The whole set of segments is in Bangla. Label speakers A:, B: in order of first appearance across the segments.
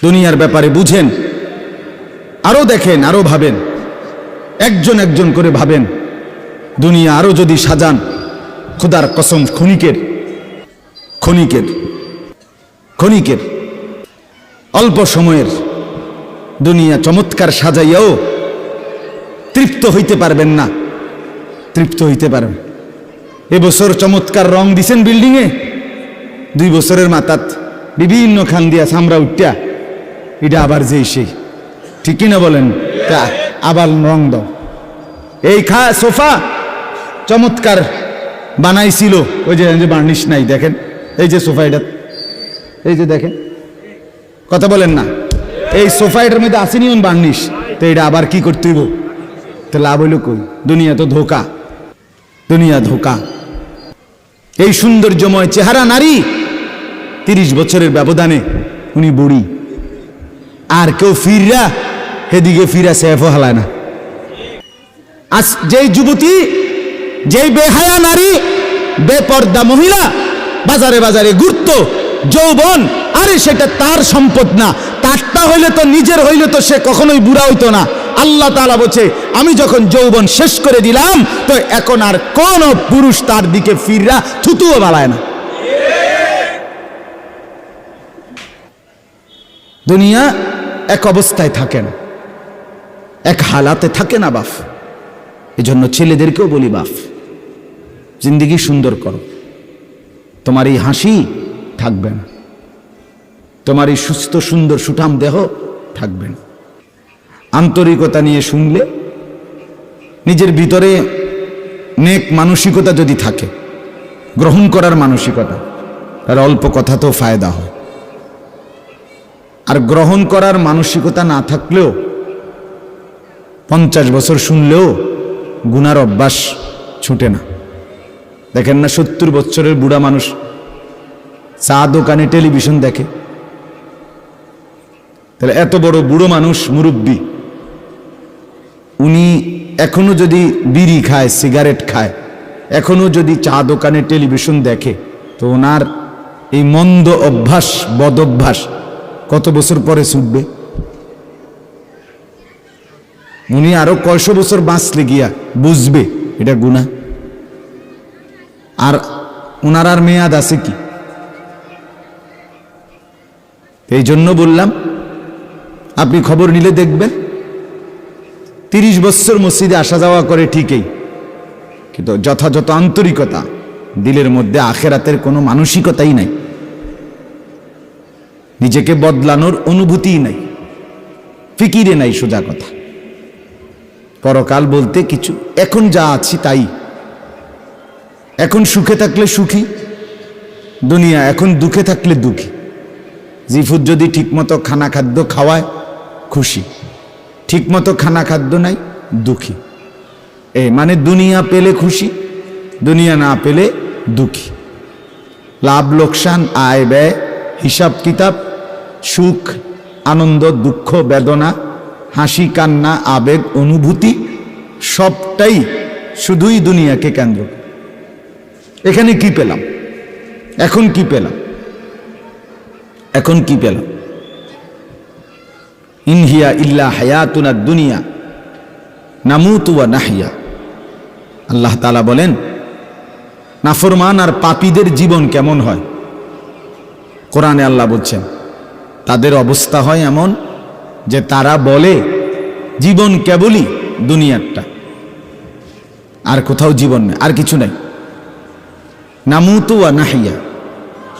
A: দুনিয়ার ব্যাপারে বুঝেন, আরো দেখেন, আরো ভাবেন, একজন একজন করে ভাবেন। দুনিয়া আরো যদি সাজান, খোদার কসম ক্ষণিকের ক্ষণিকের ক্ষণিকের অল্প সময়ের দুনিয়া চমৎকার সাজাইয়াও তৃপ্ত হইতে পারবেন না, তৃপ্ত হইতে পারবেন। এবছর চমৎকার রং দিছেন বিল্ডিংয়ে, 2 বছরের মাথাত বিভিন্ন খান দিয়া চামড়া উঠা, এটা আবার যেই সেই, ঠিক কিনা বলেন? তা আবার রং দাও। এই সোফা চমৎকার বানাইছিল, ওই যে বার্নিশ নাই, দেখেন এই যে সোফা, এটা এই যে দেখেন, কথা বলেন না, এই সোফা এটার মধ্যে আসেনি বার্নিশ, তো এটা আবার কি করতে হইব? তো লাভ হইল কই? দুনিয়া তো ধোকা, দুনিয়া ধোকা। এই সৌন্দর্যময় চেহারা নারী 30 বছরের ব্যবধানে উনি বুড়ি, আর কেউ ফিররা সেদিকে ফিরা সেফও হালায় না। আজ যেই যুবতী, যেই বেহায়া নারী, বেপর্দা মহিলা বাজারে বাজারে ঘুরতো, যৌবন, আরে সেটা তার সম্পদ না, তারটা হইলে তো নিজের হইলে তো সে কখনোই বুড়া হইতো না। আল্লাহ তাআলা বলছে, আমি যখন যৌবন শেষ করে দিলাম, তো এখন আর কোন পুরুষ তার দিকে ফিররা থুতুও বালায় না। দুনিয়া এক অবস্থায় থাকে না, এক হালাতে থাকে না বাপ। এজন্য ছেলেদেরকেও বলি, বাপ জিন্দেগি সুন্দর করো। তোমার এই হাসি থাকবে না, তোমার এই সুস্থ সুন্দর সুঠাম দেহ থাকবে না। আন্তরিকতা নিয়ে শুনলে, নিজের ভিতরে নেক মানসিকতা যদি থাকে, গ্রহণ করার মানসিকতা, তার অল্প কথা তো ফায়দা হয়। আর গ্রহণ করার মানসিকতা না থাকলেও 50 বছর শুনলেও গুনার অভ্যাস ছুটে না। দেখেন না, 70 বছরের বুড়া মানুষ চা দোকানে টেলিভিশন দেখে, তাহলে এত বড় বুড়ো মানুষ, মুরব্বী, উনি এখনো যদি বিড়ি খায়, সিগারেট খায়, এখনো যদি চা দোকানে টেলিভিশন দেখে, তো ওনার এই মন্দ অভ্যাস, বদ অভ্যাস কত বছর পরে ছুটবে? উনি আরো কয়শো বছর বাঁচলে গিয়া বুঝবে এটা গুনাহ। আর ওনার আর মেয়াদ আছে কি? এই জন্য বললাম, আপনি খবর নিলে দেখবেন 30 বছর মসজিদে আসা যাওয়া করে ঠিকই, কিন্তু যথাযথ আন্তরিকতা, দিলের মধ্যে আখেরাতের কোনো মানসিকতাই নাই, নিজেকে বদলানোর অনুভূতিই নাই, ফিকিরে নাই। সোজা কথা, পরকাল বলতে কিছু, এখন যা আছি তাই। এখন সুখে থাকলে সুখী দুনিয়া, এখন দুঃখে থাকলে দুঃখী। জিফুত যদি ঠিকমতো খানা খাদ্য খাওয়ায় খুশি, ঠিকমতো খানা খাদ্য নাই দুঃখী। মানে দুনিয়া পেলে খুশি, দুনিয়া না পেলে দুঃখী। লাভ লোকসান, আয় ব্যয়, হিসাব কিতাব, সুখ আনন্দ, দুঃখ বেদনা, হাসি কান্না, আবেগ অনুভূতি, সবটাই শুধুই দুনিয়াকে কেন্দ্র। এখানে কি পেলাম? এখন কি পেলাম? এখন কি পেলাম? ইনহিয়া ইল্লা হায়াতুনা দুনিয়া নামুতু ওয়া নাহইয়া। আল্লাহ তাআলা বলেন, নাফরমান আর পাপীদের জীবন কেমন হয়? কোরআনে আল্লাহ বলছেন, তাদের অবস্থা হয় এমন যে তারা বলে জীবন কেবলই দুনিয়ারটা, আর কোথাও জীবন নেই, আর কিছু নাই। নামুতু ওয়া নাহইয়া,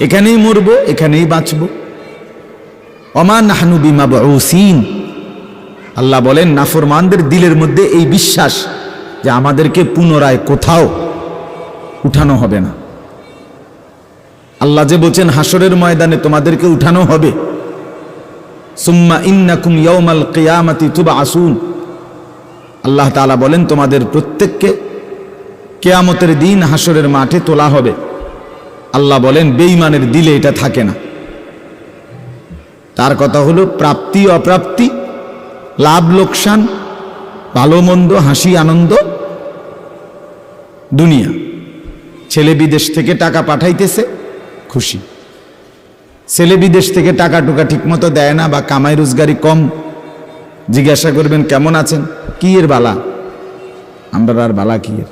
A: এখানেই মরবো, এখানেই বাঁচবো। ওমা নাহনু বিমাবউসিন। আল্লাহ বলেন, নাফরমানদের দিলের মধ্যে এই বিশ্বাস যে আমাদেরকে পুনরায় কোথাও উঠানো হবে না। আল্লাহ যে বলছেন হাসরের ময়দানে তোমাদেরকে উঠানো হবে, সুম্মা ইন্নাকুম ইয়াউমাল কিয়ামাতি তুবআসুন। আল্লাহ তাআলা বলেন, তোমাদের প্রত্যেককে কিয়ামতের দিন হাসরের মাঠে তোলা হবে। আল্লাহ বলেন, বেঈমানের দিলে এটা থাকে না। তার কথা হলো, প্রাপ্তি অপ্রাপ্তি, লাভ লোকসান, ভালো মন্দ, হাসি আনন্দ, দুনিয়া। ছেলে বিদেশ থেকে টাকা পাঠাইতেছে, খুশি। ছেলে বিদেশ থেকে টাকা টুকা ঠিক মতো দেয় না বা কামাই রোজগারি কম, জিজ্ঞাসা করবেন কেমন আছেন, কি এর বালা? আমরা আর বালা কি এর?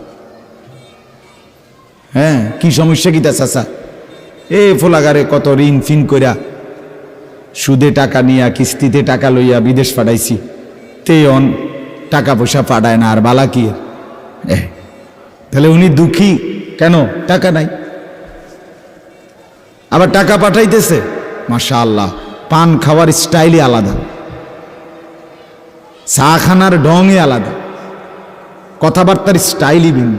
A: হ্যাঁ, কি সমস্যা কি তা চাচা? এ ফোলাগারে কত ঋণ ফিন কইরা সুদে টাকা নিয়া কিস্তিতে টাকা লইয়া বিদেশ পাঠাইছি, তে অন টাকা পয়সা পাঠায় না, আর বালা কি এর? তাহলে উনি দুঃখী কেন? টাকা নাই। আবার টাকা পাঠাইতেছে, মাশাআল্লাহ, পান খাওয়ার স্টাইলই আলাদা, চা খানার ঢংই আলাদা, কথাবার্তার স্টাইলই ভিন্ন।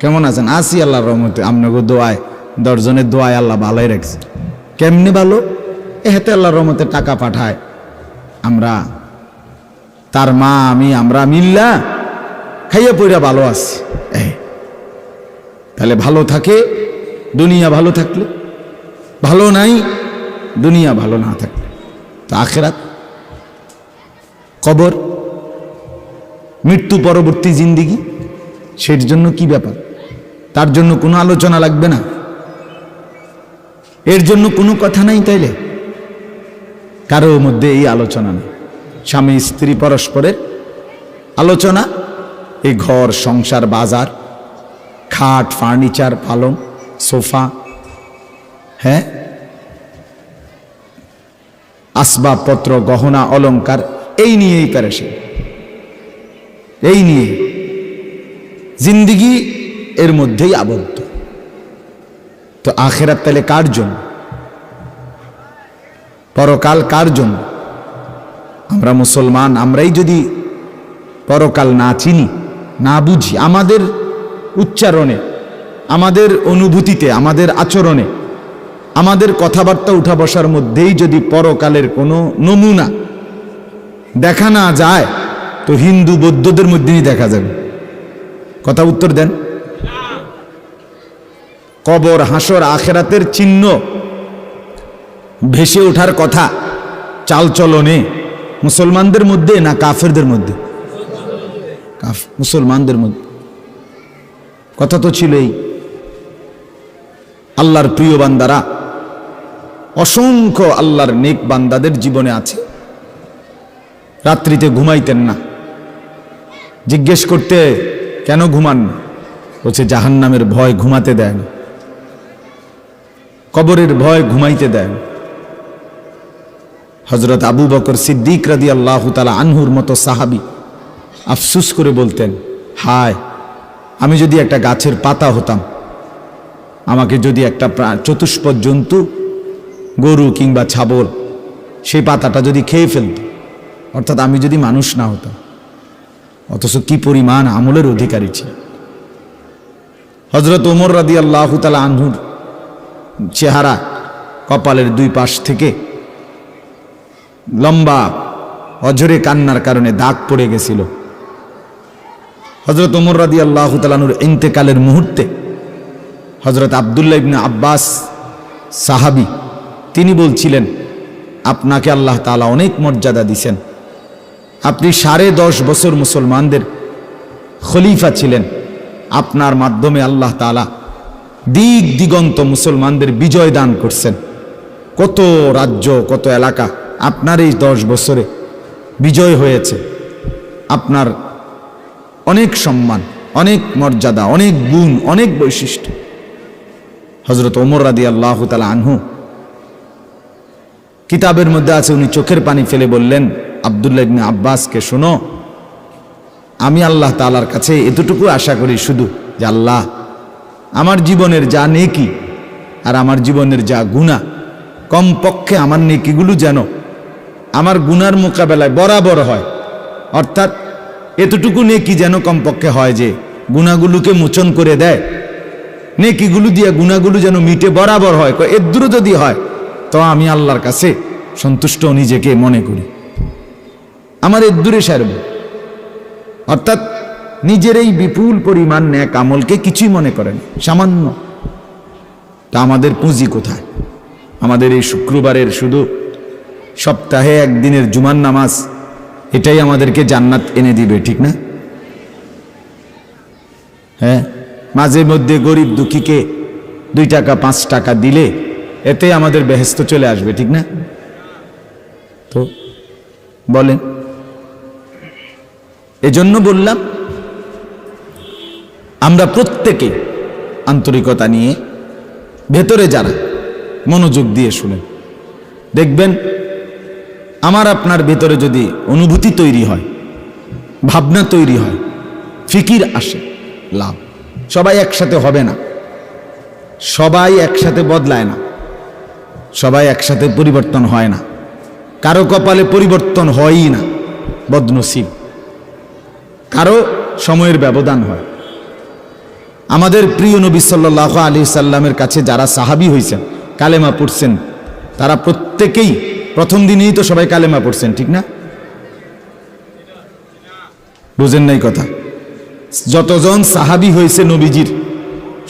A: কেমন আছেন? আসি আল্লাহর রহমতে, আপনাকে দোয়ায়, 10 জনের দোয়ায় আল্লাহ ভালোই রাখছে। কেমনে ভালো? এতে আল্লাহর রহমতে টাকা পাঠায়, আমরা তার মা আমি আমরা মিল্লা খাইয়া পইরা ভালো আছি। তাহলে ভালো থাকে দুনিয়া, ভালো থাকলে ভালো নাই দুনিয়া, ভালো না থাকলে তো আখিরাত, কবর, মৃত্যু পরবর্তী জিন্দিগি, সের জন্য কি ব্যাপার? তার জন্য কোনো আলোচনা লাগবে না, এর জন্য কোনো কথা নাই। তাইলে কারোর মধ্যে এই আলোচনা নেই। স্বামী স্ত্রী পরস্পরের আলোচনা, এই ঘর সংসার বাজার, খাট ফার্নিচার পালং সোফা, হ্যাঁ, আসবাবপত্র গহনা অলংকার, এই নিয়েই পেরেছে, এই নিয়ে জিন্দিগি এর মধ্যেই আবদ্ধ। তো আখিরাত তাহলে কার জন্য? পরকাল কার জন্য? আমরা মুসলমান, আমরাই যদি পরকাল না চিনি, না বুঝি, আমাদের উচ্চারণে, আমাদের অনুভূতিতে, আমাদের আচরণে, আমাদের কথাবার্তা উঠা বসার মধ্যেই যদি পরকালের কোনো নমুনা দেখা না যায়, তো হিন্দু বৌদ্ধদের মধ্যেই দেখা যাবে। কথা উত্তর দেন। কবর হাসর আখেরাতের চিহ্ন ভেসে ওঠার কথা চালচলনে মুসলমানদের মধ্যে না কাফেরদের মধ্যে? মুসলমানদের মধ্যে। কথা তো ছিলই। আল্লাহর প্রিয় বান্দারা, অসংখ্য আল্লাহর নেক বান্দাদের জীবনে আছে, রাত্রিতে ঘুমাইতেন না। জিজ্ঞেস করতে, কেন ঘুমান না? বলছে জাহান্নামের ভয় ঘুমাতে দেয় না, কবরের ভয় ঘুমাইতে দেয় না। হযরত আবু বকর সিদ্দিক রাদিয়াল্লাহু তাআলা আনহুর মতো সাহাবী আফসোস করে বলতেন, হায়, আমি যদি একটা গাছের পাতা হতাম, আমাকে যদি একটা চতুষ্পদ জন্তু, গরু কিংবা ছাগল, সেই পাতাটা যদি খেয়ে ফেলত, অর্থাৎ আমি যদি মানুষ না হতাম। অথচ কি পরিমাণ আমলের অধিকারী ছিল। হযরত ওমর রাদিয়াল্লাহু তাআলা আনহুর চেহারা, কপালের দুই পাশ থেকে লম্বা অঝরে কান্নার কারণে দাগ পড়ে গেছিল। হযরত ওমর রাদিয়াল্লাহু তাআলা আনহুর ইন্তেকালের মুহূর্তে হযরত আব্দুল্লাহ ইবনে আব্বাস সাহাবী, তিনি বলছিলেন, আপনাকে আল্লাহ তাআলা অনেক মর্যাদা দিয়েছেন, আপনি 10.5 বছর মুসলমানদের খলিফা ছিলেন, আপনার মাধ্যমে আল্লাহ তাআলা দিক দিগন্ত মুসলমানদের বিজয় দান করছেন। কত রাজ্য, কত এলাকা আপনার এই 10 বছরে বিজয় হয়েছে। আপনার অনেক সম্মান, অনেক মর্যাদা, অনেক গুণ, অনেক বৈশিষ্ট্য। হযরত ওমর রাদিয়াল্লাহু তাআলা আনহু কিতাবের মধ্যে আছে, উনি চোখের পানি ফেলে বললেন আব্দুল্লাহ ইবনে আব্বাসকে, শোনো, আমি আল্লাহ তাআলার কাছে এতটুকু আশা করি শুধু যে আল্লাহ, আমার জীবনের যা নেকি আর আমার জীবনের যা গুনাহ, কমপক্ষে আমার নেকিগুলো যেন আমার গুনার মোকাবেলায় বরাবর হয়। অর্থাৎ এতটুকু নেকি যেন কমপক্ষে হয় যে গুনাহগুলোকে মোচন করে দেয়, নেকিগুলো দিয়ে গুনাহগুলো যেন মিটে বরাবর হয়। এর দূর যদি হয় তো আমি আল্লাহর কাছে সন্তুষ্ট নিজেকে মনে করি, আমার এর দূরে সারব। অর্থাৎ নিজের এই বিপুল পরিমাণ নেক আমলকে কিছুই মনে করেন, সামান্য। তা আমাদের পুঁজি কোথায়? আমাদের এই শুক্রবারের শুধু সপ্তাহে একদিনের জুমার নামাজ, এটাই আমাদেরকে জান্নাত এনে দিবে, ঠিক না? হ্যাঁ, মাঝে মধ্যে গরিব দুঃখীকে 2 টাকা 5 টাকা দিলে এতে আমাদের বেহেশত চলে আসবে, ঠিক না? তো বলেন, এজন্য বললাম আমরা প্রত্যেকে আন্তরিকতা নিয়ে ভেতরে যারা মনোযোগ দিয়ে শুনেন, দেখবেন আমার আপনার ভেতরে যদি অনুভূতি তৈরি হয়, ভাবনা তৈরি হয়, ফিকির আসে, লাভ। সবাই একসাথে হবে না, সবাই একসাথে বদলায় না, সবাই একসাথে পরিবর্তন হয় না, কারো কপালে পরিবর্তন হয়ই না, বদনসিব। কারো সময়ের ব্যবধান হয়। আমাদের প্রিয় নবী সাল্লাল্লাহু আলাইহি সাল্লামের কাছে যারা সাহাবী হয়েছেন, কালেমা পড়ছেন, তারা প্রত্যেকেই প্রথম দিনেই তো সবাই কালেমা পড়ছেন, ঠিক না? বুঝেন নাই কথা? যতজন সাহাবী হয়েছে নবীজির,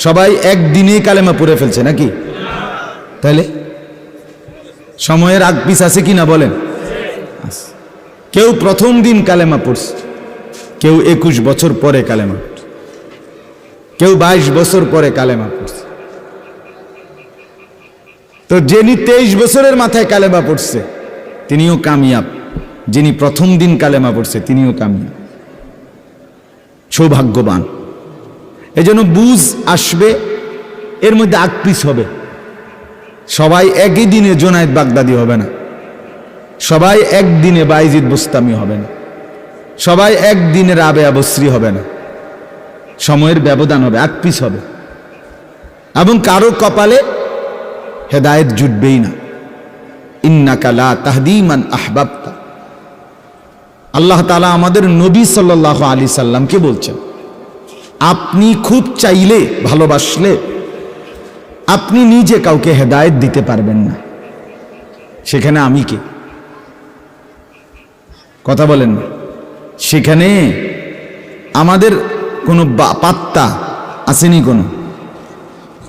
A: সবাই একদিনেই কালেমা পড়ে ফেলছে নাকি? তাহলে সময়ের আগ পিছ আছে কিনা বলেন? কেউ প্রথম দিন কালেমা পড়ছে, কেউ 21 বছর পরে কালেমা পড়ছে, কেউ 22 বছর পরে কালেমা পড়ছে। তো যিনি 23 বছরের মাথায় কালেমা পড়ছে তিনিও কামিয়াব, যিনি প্রথম দিন কালেমা পড়ছে তিনিও কামিয়াব, সৌভাগ্যবান। এজন্য বুঝ আসবে, এর মধ্যে আকপিস হবে। সবাই একই দিনে জোনায়েদ বাগদাদি হবে না, সবাই একদিনে বাইজিদ বুস্তামি হবে না, সবাই একদিনে রাবেয়া বসরি হবে না, সময়ের ব্যবধান হবে, আকপিস হবে। এবং কারো কপালে হেদায়েত জুটবেই না। ইন্নাকা লা তাহদি মান আহবাবতা। আল্লাহ তাআলা আমাদের নবী সাল্লাল্লাহু আলাইহি সাল্লামকে বলছেন, আপনি খুব চাইলে, ভালোবাসলে আপনি নিজে কাউকে হেদায়েত দিতে পারবেন না, সেখানে আমি কে? কথা বলেন না। সেখানে আমাদের কোনো পাত্তা আসেনি কোনো?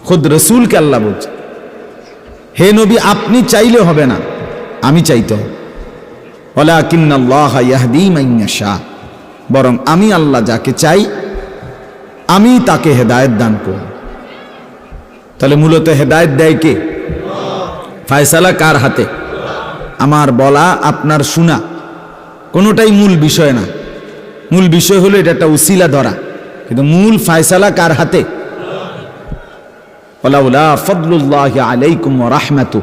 A: খুদ রসুলকে আল্লাহ বলছে, হে নবী আপনি চাইলে হবে না, আমি চাইতে হবে। ওয়ালাকিন্নাল্লাহা ইয়াহদি মান ইয়াশা, বরং আমি আল্লাহ যাকে চাই আমি তাকে হেদায়েত দান করি। তাহলে মূলত হেদায়েত দেয় কে? ফায়সালা কার হাতে? আমার বলা আপনার শোনা কোনোটাই মূল বিষয় না। মূল বিষয় হলো এটা একটা উসিলা ধরা, কিন্তু মূল ফায়সালা কার হাতে? ওয়ালাউলা ফাদলুল্লাহি আলাইকুম ওয়া রাহমাতু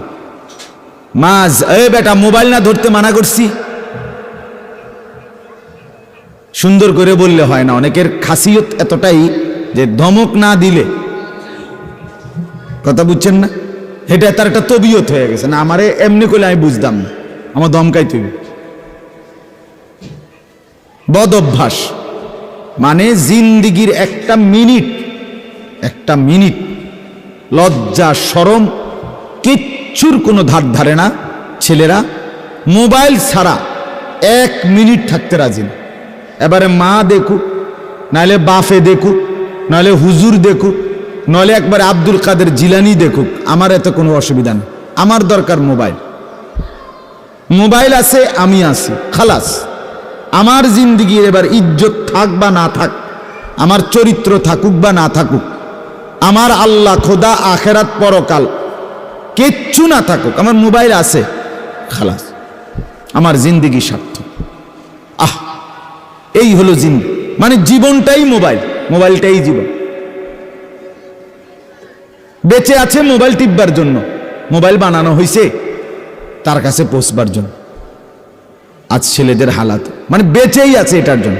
A: মাজ। এই বেটা মোবাইল না ধরতে মানা করছি, সুন্দর করে বললে হয় না। অনেকের খাসিয়ত এতটাই যে ধমক না দিলে, কথা বুঝছেন না, এটা তার একটা তবিয়ত হয়ে গেছে। না আমারে এমনি করলে আমি বুঝতাম না, আমার ধমকাই তুই। বদ অভ্যাস মানে জিন্দিগির একটা মিনিট লজ্জা শরম কিচ্ছুর কোনো ধার ধারে না। ছেলেরা মোবাইল ছাড়া 1 মিনিট থাকতে রাজি না। এবারে মা দেখুক, নাহলে বাফে দেখুক, নাহলে হুজুর দেখুক, নাহলে একবার আব্দুল কাদের জিলানি দেখুক, আমার এত কোনো অসুবিধা নেই। আমার দরকার মোবাইল। মোবাইল আছে, আমি আছি, খালাস। আমার জিন্দিগির এবার ইজ্জত থাক বা না থাক, আমার চরিত্র থাকুক বা না থাকুক, আমার আল্লাহ খোদা আখেরাত পরকাল কিচ্ছু না থাকুক, আমার মোবাইল আছে, খালাস, আমার জিন্দিগি সার্থক। এই হলো জিন্দি, মানে জীবনটাই মোবাইল, মোবাইলটাই জীবন। বেঁচে আছে মোবাইল টিপবার জন্য, মোবাইল বানানো হয়েছে তার কাছে পৌঁছবার জন্য। আজ ছেলেদের হালাত মানে বেঁচেই আছে এটার জন্য,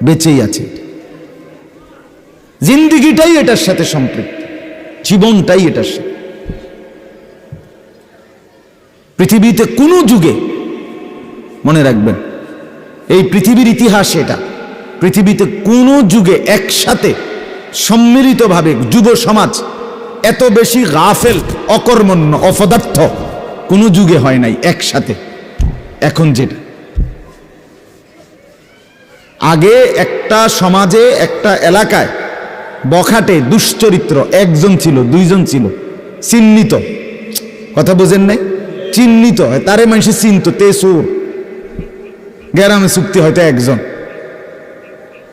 A: বেঁচেই আছে। জিন্দিগিটাই এটার সাথে সম্পৃক্ত, জীবনটাই এটার সাথে। পৃথিবীতে কোনো যুগে, মনে রাখবেন এই পৃথিবীর ইতিহাস এটা, পৃথিবীতে কোনো যুগে একসাথে সম্মিলিতভাবে যুব সমাজ এত বেশি গাফেল, অকর্মণ্য, অপদার্থ কোনো যুগে হয় নাই একসাথে। এখন যেটা আগে একটা সমাজে, একটা এলাকায় বখাটে দুশ্চরিত্র একজন ছিল, দুইজন ছিল, চিহ্নিত, কথা বোঝেন নাই, চিহ্নিত হয়, তারে মানুষ চিনত, তে সুর। গ্রামে চুক্তি হয়তো একজন,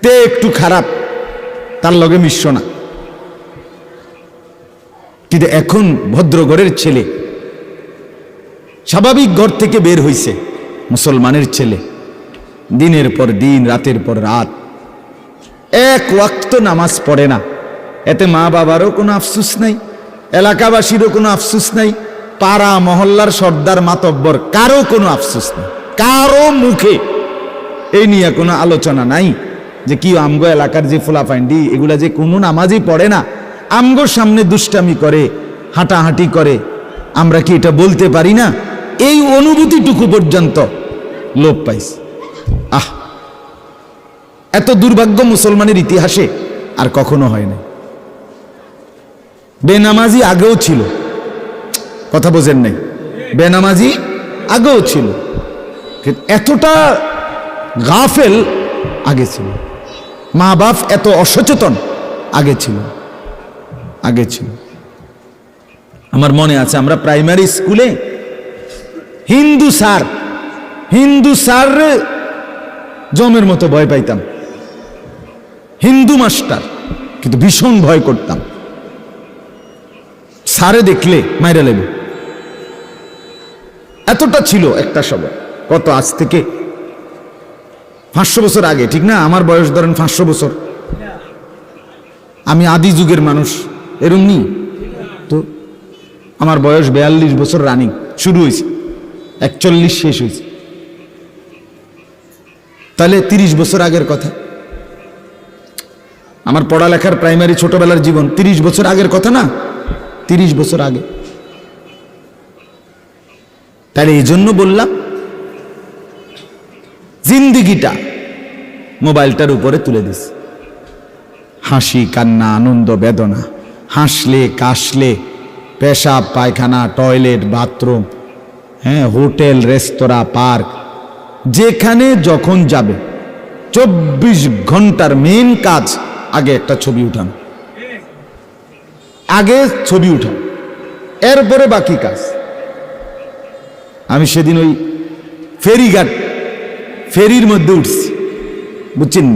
A: তে একটু খারাপ, তার লগে মিশ্র না। কিন্তু এখন ভদ্রঘরের ছেলে, স্বাভাবিক ঘর থেকে বের হইছে মুসলমানের ছেলে, দিনের পর দিন, রাতের পর রাত এক ওয়াক্ত নামাজ পড়ে না। এতে মা বাবারও কোনো আফসুস নাই, এলাকাবাসীরও কোনো আফসুস নাই, পাড়া মহল্লার সর্দার মাতব্বর কারো কোনো আফসোস নেই, কারো মুখে এই নিয়ে কোনো আলোচনা নাই যে কি আমগো এলাকার যে ফুলাফাইন্ডি এগুলা যে কোনো নামাজই পড়ে না, আমগোর সামনে দুষ্টামি করে, হাঁটাহাঁটি করে, আমরা কি এটা বলতে পারি না? এই অনুভূতিটুকু পর্যন্ত লোপ পাইছে। আহ, এত দুর্ভাগ্য মুসলমানের ইতিহাসে আর কখনো হয় না। বেনামাজি আগেও ছিল, কথা বোঝেন নাই, বেনামাজি আগেও ছিল, এতটা গাফেল আগে ছিল, মা বাপ এত অসচেতন আগে ছিল। আমার মনে আছে আমরা প্রাইমারি স্কুলে হিন্দু স্যার জমের মতো ভয় পাইতাম, হিন্দু মাস্টার, কিন্তু ভীষণ ভয় করতাম। স্যারে দেখলে মাইরা লেবে, এতটা ছিল একটা সময়। কত, আজ থেকে 500 বছর আগে, ঠিক না? আমার বয়স ধরেন 500 বছর, আমি আদি যুগের মানুষ, এরম নি তো। আমার বয়স 42 বছর রানিং, শুরু হয়েছে 41 শেষ হয়েছে, তাহলে 30 বছর আগের কথা। আমার পড়ালেখার প্রাইমারি ছোটবেলার জীবন 30 বছর আগের কথা না, 30 বছর আগে। তাহলে এই জন্য বললাম জিন্দিগিটা মোবাইলটার উপরে তুলে দিস, হাসি কান্না আনন্দ বেদনা, হাসলে কাশলে, পেশাব পায়খানা টয়লেট বাথরুম, হ্যাঁ, হোটেল রেস্তোরাঁ পার্ক, যেখানে যখন যাবে 24 ঘন্টার মেন কাজ আগে একটা ছবি উঠানো, আগে ছবি উঠানো, এরপরে বাকি কাজ। আমি সেদিন ওই ফেরিঘাট, ফেরির মধ্যে উঠছি, বুঝছেন,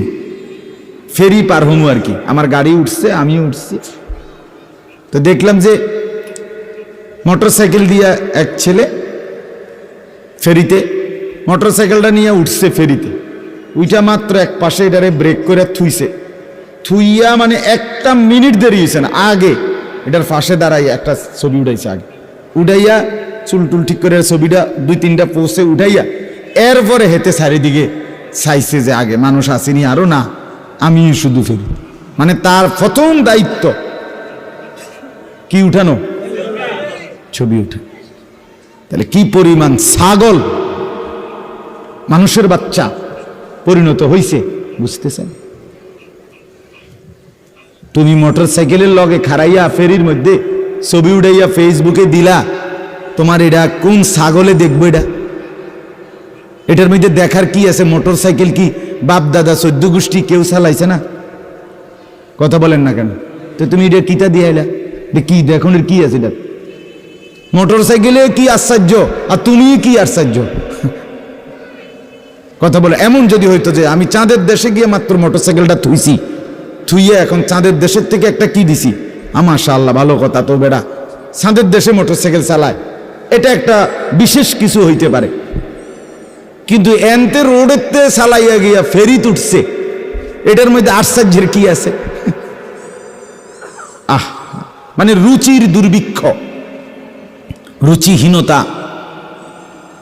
A: ফেরি পার হমু আর কি, আমার গাড়ি উঠছে, আমি উঠছি, তো দেখলাম যে মোটরসাইকেল দিয়ে এক ছেলে ফেরিতে, মোটরসাইকেলটা নিয়ে উঠছে ফেরিতে, উইটা মাত্র এক পাশে এটারে ব্রেক করে থুইয়া মানে 1 মিনিট দেরি হয়েছে না, আগে এটার পাশে দাঁড়াইয়া একটা ছবি উঠাইছে, আগে উঠাইয়া চুলটুল ঠিক করে ছবিটা 2-3টা পোস্টে উঠাইয়া এরপরে হেতে চারিদিকে চাইছে যে আগে মানুষ আসেনি আরো না, আমি শুধু ফেরি। মানে তার প্রথম দায়িত্ব কি উঠানো, ছবি উঠা। তাহলে কি পরিমাণ ছাগল মানুষের বাচ্চা পরিণত হইছে বুঝতেছেন? তুমি মোটরসাইকেলের লগে খাড়াইয়া ফেরির মধ্যে ছবি উঠাইয়া ফেসবুকে দিলা, তোমার এটা কোন ছাগলে দেখবো? এটার মধ্যে দেখার কি আছে? মোটরসাইকেল কি বাপ দাদা 14 গোষ্ঠী কেউ চালাইছে না? কথা বলেন না কেন? তো তুমি এটা কিতা দিয়ে এলা, কি দেখুন কি আছে এটা? মোটরসাইকেলে কি আশ্চর্য আর তুমি কি আশ্চর্য? কথা বলে এমন যদি হইতো যে আমি চাঁদের দেশে গিয়ে মাত্র মোটরসাইকেলটা থুইয়া এখন চাঁদের দেশের থেকে একটা কি দিছি, মাশাআল্লাহ ভালো কথা, তো বেড়া চাঁদের দেশে মোটরসাইকেল চালায়, এটা একটা বিশেষ কিছু হইতে পারে। কিন্তু এনতে রোডেতে চালাইয়া গিয়া ফেরি তুটছে, এটার মধ্যে আশ্চর্যের কি আছে? মানে রুচির দুর্ভিক্ষ, রুচিহীনতা,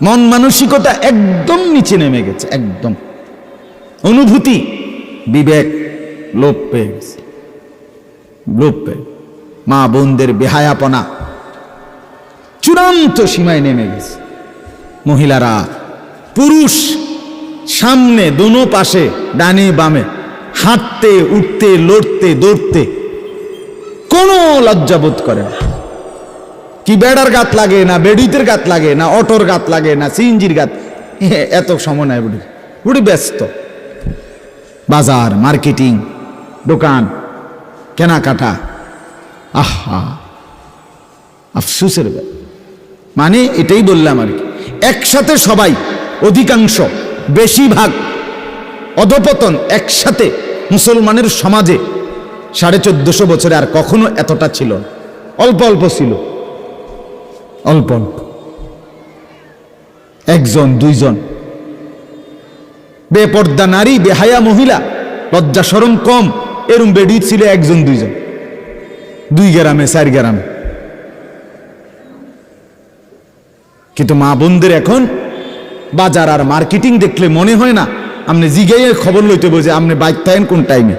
A: মন মানসিকতা একদম নিচে নেমে গেছে, একদম অনুভূতি বিবেক লোপ পেয়ে গেছে, লোপ পেয়ে মা বোনদের বেহায়াপনা চূড়ান্ত সীমায় নেমে গেছে। মহিলারা পুরুষ সামনে দোনো পাশে ডানে বামে হাঁটতে উঠতে লড়তে দৌড়তে কোনো লজ্জাবোধ করে না। কি বেড়ার গাত লাগে না, বেডিতের গাত লাগে না, অটোর গাত লাগে না, সিএনজির গাত, এত সময় নাই বুড়ি, বুড়ি ব্যস্ত। বাজার মার্কেটিং, দোকান কেনাকাটা, আহা আফসুসের ব্যাপার। মানে এটাই বললাম আর কি, একসাথে সবাই, অধিকাংশ বেশিরভাগ অধপতন একসাথে মুসলমানের সমাজে 1450 বছরে আর কখনো এতটা ছিল না। অল্প অল্প ছিল, অল্প অল্প, একজন দুইজন। বেপর্দা নারী, বেহায়া মহিলা, লজ্জা শরম কম, এরম বেডি ছিল একজন দুইজন, 2 গ্রামে 4 গ্রামে। কিন্তু মা বোনদের এখন বাজার আর মার্কেটিং দেখলে মনে হয় না আপনি জিগাইয়ে খবর লইতে বোঝে আপনি বাইক থাকেন কোন টাইমে,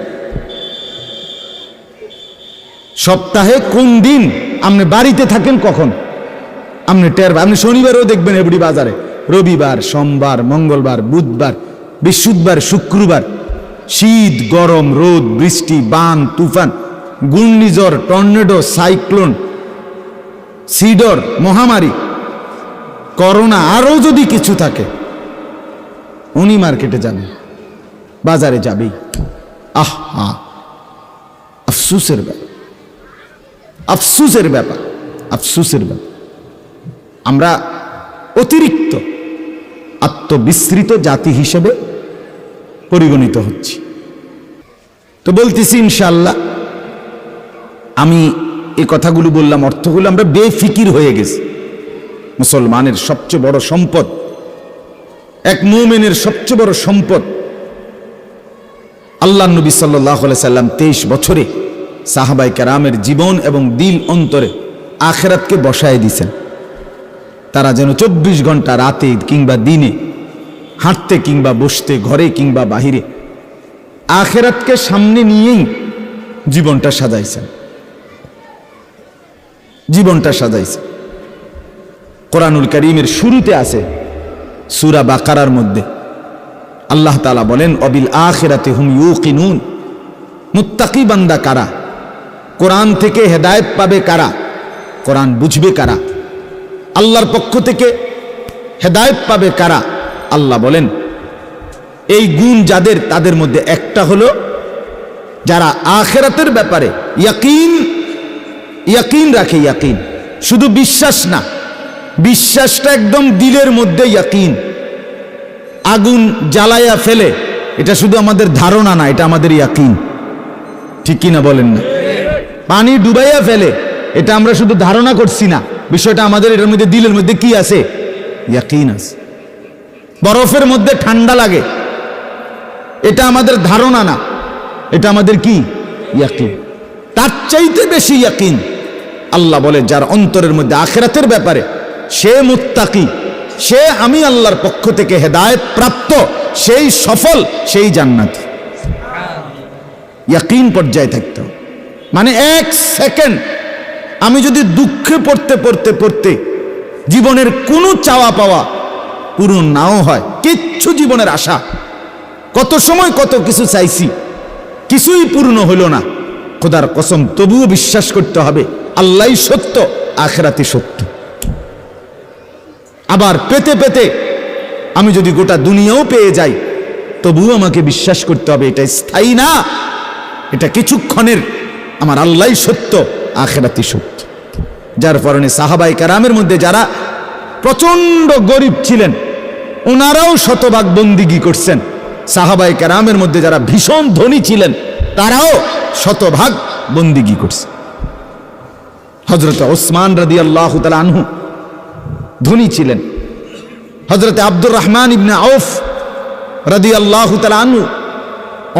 A: সপ্তাহে কোন দিন আপনি বাড়িতে থাকেন কখন আপনি টের। আপনি শনিবারও দেখবেন এবড়ি বাজারে, রবিবার, সোমবার, মঙ্গলবার, বুধবার, বৃহস্পতিবার, শুক্রবার, শীত, গরম, রোদ, বৃষ্টি, বান, তুফান, ঘূর্ণিঝড়, টর্নেডো, সাইক্লোন, সিডর, মহামারী, করোনা, আরো যদি কিছু থাকে, উনি মার্কেটে যাবেন, বাজারে যাবেই। আহা, আফসুসের ব্যাপার, আফসুসের ব্যাপার, আফসুসের ব্যাপার। আমরা অতিরিক্ত আত্মবিস্মৃত জাতি হিসেবে পরিগণিত হচ্ছি। তো বলতেছি ইনশাআল্লাহ, আমি এই কথাগুলো বললাম, অর্থগুলো আমরা বেফিকির হয়ে গেছি। মুসলমানের সবচেয়ে বড় সম্পদ, এক মুমিনের সবচেয়ে বড় সম্পদ, আল্লাহ নবী সাল্লাল্লাহু আলাইহি সাল্লাম 23 বছরে সাহাবায়ে কেরামের জীবন এবং দিল অন্তরে আখিরাতকে বসায় দিয়েছেন। তারা যেন 24 ঘন্টা রাতে কিংবা দিনে, হাঁটতে কিংবা বসতে, ঘরে কিংবা বাহিরে, আখিরাতকে সামনে নিয়েই জীবনটা সাজাইছেন, জীবনটা সাজাইছেন। কোরআনুল কারীমের শুরুতে আছে সূরা বাকারার মধ্যে আল্লাহ তাআলা বলেন, অবিল আখিরাতি হুম ইউকিনুন। মুত্তাকি বান্দা কারা? কোরআন থেকে হেদায়েত পাবে কারা? কোরআন বুঝবে কারা? আল্লাহর পক্ষ থেকে হেদায়েত পাবে কারা? আল্লাহ বলেন এই গুণ যাদের, তাদের মধ্যে একটা হলো যারা আখিরাতের ব্যাপারে ইয়াকিন রাখে। ইয়াকিন শুধু বিশ্বাস না, বিশ্বাসটা একদম দিলের মধ্যে ইয়াকিন। আগুন জ্বালায়া ফেলে, এটা শুধু আমাদের ধারণা না, এটা আমাদের ইয়াকিন। ঠিক কিনা বলেন না? পানি ডুবাইয়া ফেলে, এটা আমরা শুধু ধারণা করছি না, বিষয়টা আমাদের এটার মধ্যে দিলের মধ্যে কি আছে? ইয়াকিন আছে। বরফের মধ্যে ঠান্ডা লাগে, এটা আমাদের ধারণা না, এটা আমাদের কি? ইয়াকিন। তার চাইতে বেশি ইয়াকিন আল্লাহ বলে যার অন্তরের মধ্যে আখিরাতের ব্যাপারে, সে মুত্তাকি, সে আমি আল্লাহর পক্ষ থেকে হেদায়েত প্রাপ্ত, সেই সফল, সেই জান্নাতি। ইয়াকিন পর্যায়ে থাকতে হবে। মানে 1 সেকেন্ড আমি যদি দুঃখে পড়তে পড়তে পড়তে জীবনের কোনো চাওয়া পাওয়া পূরণ নাও হয়, কিচ্ছু জীবনের আশা, কত সময় কত কিছু চাইছি, কিছুই পূর্ণ হলো না, খোদার কসম তবুও বিশ্বাস করতে হবে আল্লাহই সত্য, আখিরাতই সত্য। আবার পেতে পেতে আমি যদি গোটা দুনিয়াও পেয়ে যাই, তবুও আমাকে বিশ্বাস করতে হবে এটা স্থায়ী না, এটা কিছুক্ষণের, আমার আল্লাহই সত্য, আখিরাতই সত্য। যার কারণে সাহাবায়ে কেরামের মধ্যে যারা প্রচন্ড গরিব ছিলেন, ওনারাও শতভাগ বন্দিগি করছেন। সাহাবায়ে কেরামের মধ্যে যারা ভীষণ ধনী ছিলেন, তারাও শতভাগ বন্দিগি করছে। হযরত ওসমান রাদিয়াল্লাহু তাআলা আনহু ধনী ছিলেন। হযরত আব্দুর রহমান ইবনে আউফ রাদিয়াল্লাহু তাআলা আনহু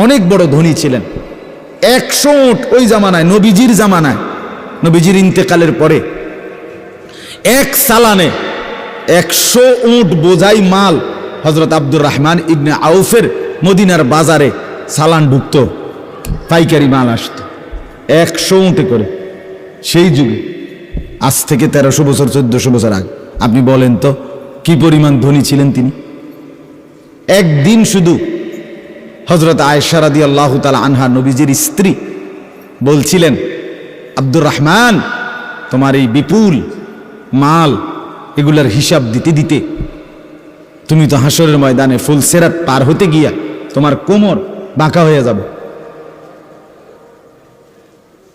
A: অনেক বড় ধনী ছিলেন। 100 উট ওই জামানায়, নবীজির জামানায়, নবীজির ইন্তেকালের পরে এক সালানে 100 উট বোঝাই মাল হযরত আব্দুর রহমান ইবনে আউফের মদিনার বাজারে সালান ঢুকত, পাইকারি মাল আসত 100 উটে করে। সেই যুগে, আজ থেকে 1300 বছর 1400 বছর আগে, আপনি বলেন তো কি পরিমাণ ধনী ছিলেন তিনি। একদিন শুধু হযরত আয়েশা রাদিয়াল্লাহু তাআলা আনহা, নবীজির স্ত্রী, বলছিলেন, আব্দুর রহমান, তোমার এই বিপুল মাল, এগুলার হিসাব দিতে দিতে তুমি তো হাসরের ময়দানে ফুলসিরাত পার হতে গিয়া তোমার কোমর বাঁকা হয়ে যাবে।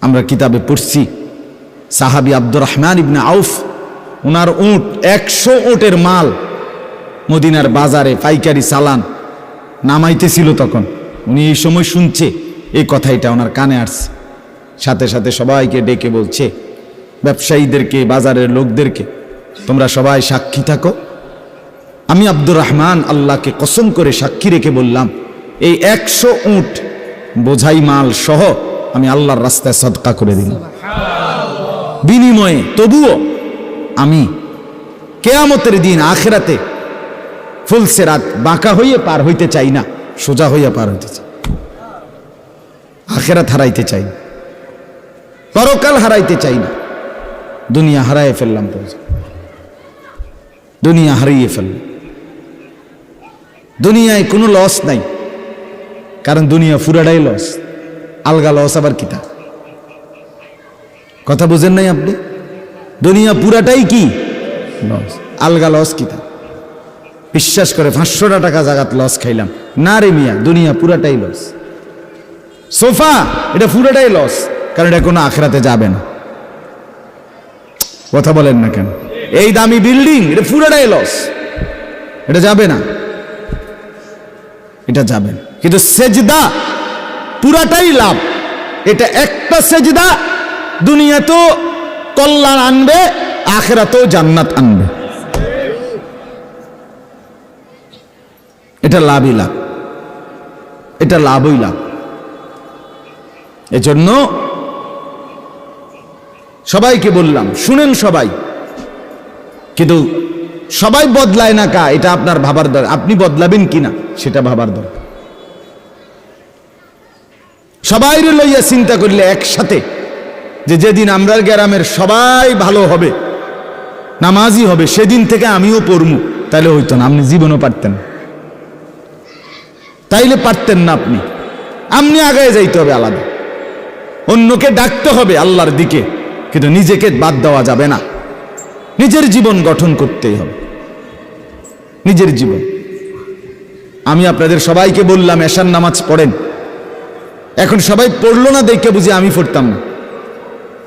A: আমরা কিতাবে পড়ছি সাহাবী আব্দুর রহমান ইবনে আউফ, ওনার উট 100 উটের মাল মদিনার বাজারে পাইকারি চালান নামাইতেছিল। তখন উনি এই সময় শুনছে এই কথাটা, ওনার কানে আসছে। সাথে সাথে সবাইকে ডেকে বলছে, ব্যবসায়ীদেরকে, বাজারের লোকদেরকে, তোমরা সবাই সাক্ষী থাকো। আমি আব্দুর রহমান আল্লাহকে কসম করে সাক্ষী রেখে বললাম, এই 100 উট বোঝাই মাল সহ আমি আল্লাহর রাস্তায় সদকা করে দিলাম। বিনিময়ে তবুও আমি কিয়ামতের দিন আখিরাতে ফুলসিরাত বাঁকা হইয়ে পার হইতে চাই না, সোজা হইয়া পার হইতে চাই। আখিরাত হারাইতে চাই না, পরকাল হারাইতে চাই না। দুনিয়া হারাইয়ে ফেললাম, দুনিয়া হারিয়ে ফেললাম। দুনিয়ায় কোনো লস নাই, কারণ দুনিয়া পুরাটাই লস। আলগা লস আবার কিতা? কথা বুঝেন নাই আপনি? দুনিয়া পুরাটাই কি লস, আলগা লস কিতা? বিশ্বাস করে 500 টাকা জাগাত লস খাইলাম না রে মিয়া, দুনিয়া পুরাটাই লস। সোফা এটা পুরাটাই লস, কারণ এটা কোনো আখিরাতে যাবে না। কথা বলেন না কেন? এই দামি বিল্ডিং এটা পুরাটাই লস, এটা যাবে না, এটা যাবে না। কিন্তু সেজদা পুরাটাই লাভ। এটা একটা সেজদা দুনিয়াতেও কল্যাণ আনবে, আখিরাতেও জান্নাত আনবে। এটা লাভই লাভ, এটা লাভই লাভ। এজন্য সবাইকে বললাম, শুনেন সবাই, কিন্তু সবাই বদলায় না কা, এটা আপনার ভাবার দরকার। আপনি বদলাবেন কিনা সেটা ভাবার দরকার। সবাই লইয়া চিন্তা করলে একসাথে, যে যেদিন আমরার গ্রামের সবাই ভালো হবে, নামাজি হবে, সেদিন থেকে আমিও পড়মু, তাইলে হইতো না। আপনি জীবনও পারতেন, তাইলে পারতেন না। আপনি আগায় যাইতে হবে আলাদা, অন্যকে ডাকতে হবে আল্লাহর দিকে, কিন্তু নিজেকে বাদ দেওয়া যাবে না। নিজের জীবন গঠন করতেই হবে, নিজের জীবন। আমি আপনাদের সবাইকে বললাম এশার নামাজ পড়েন। এখন সবাই পড়লো না দেখে বুঝি আমি পড়তাম না।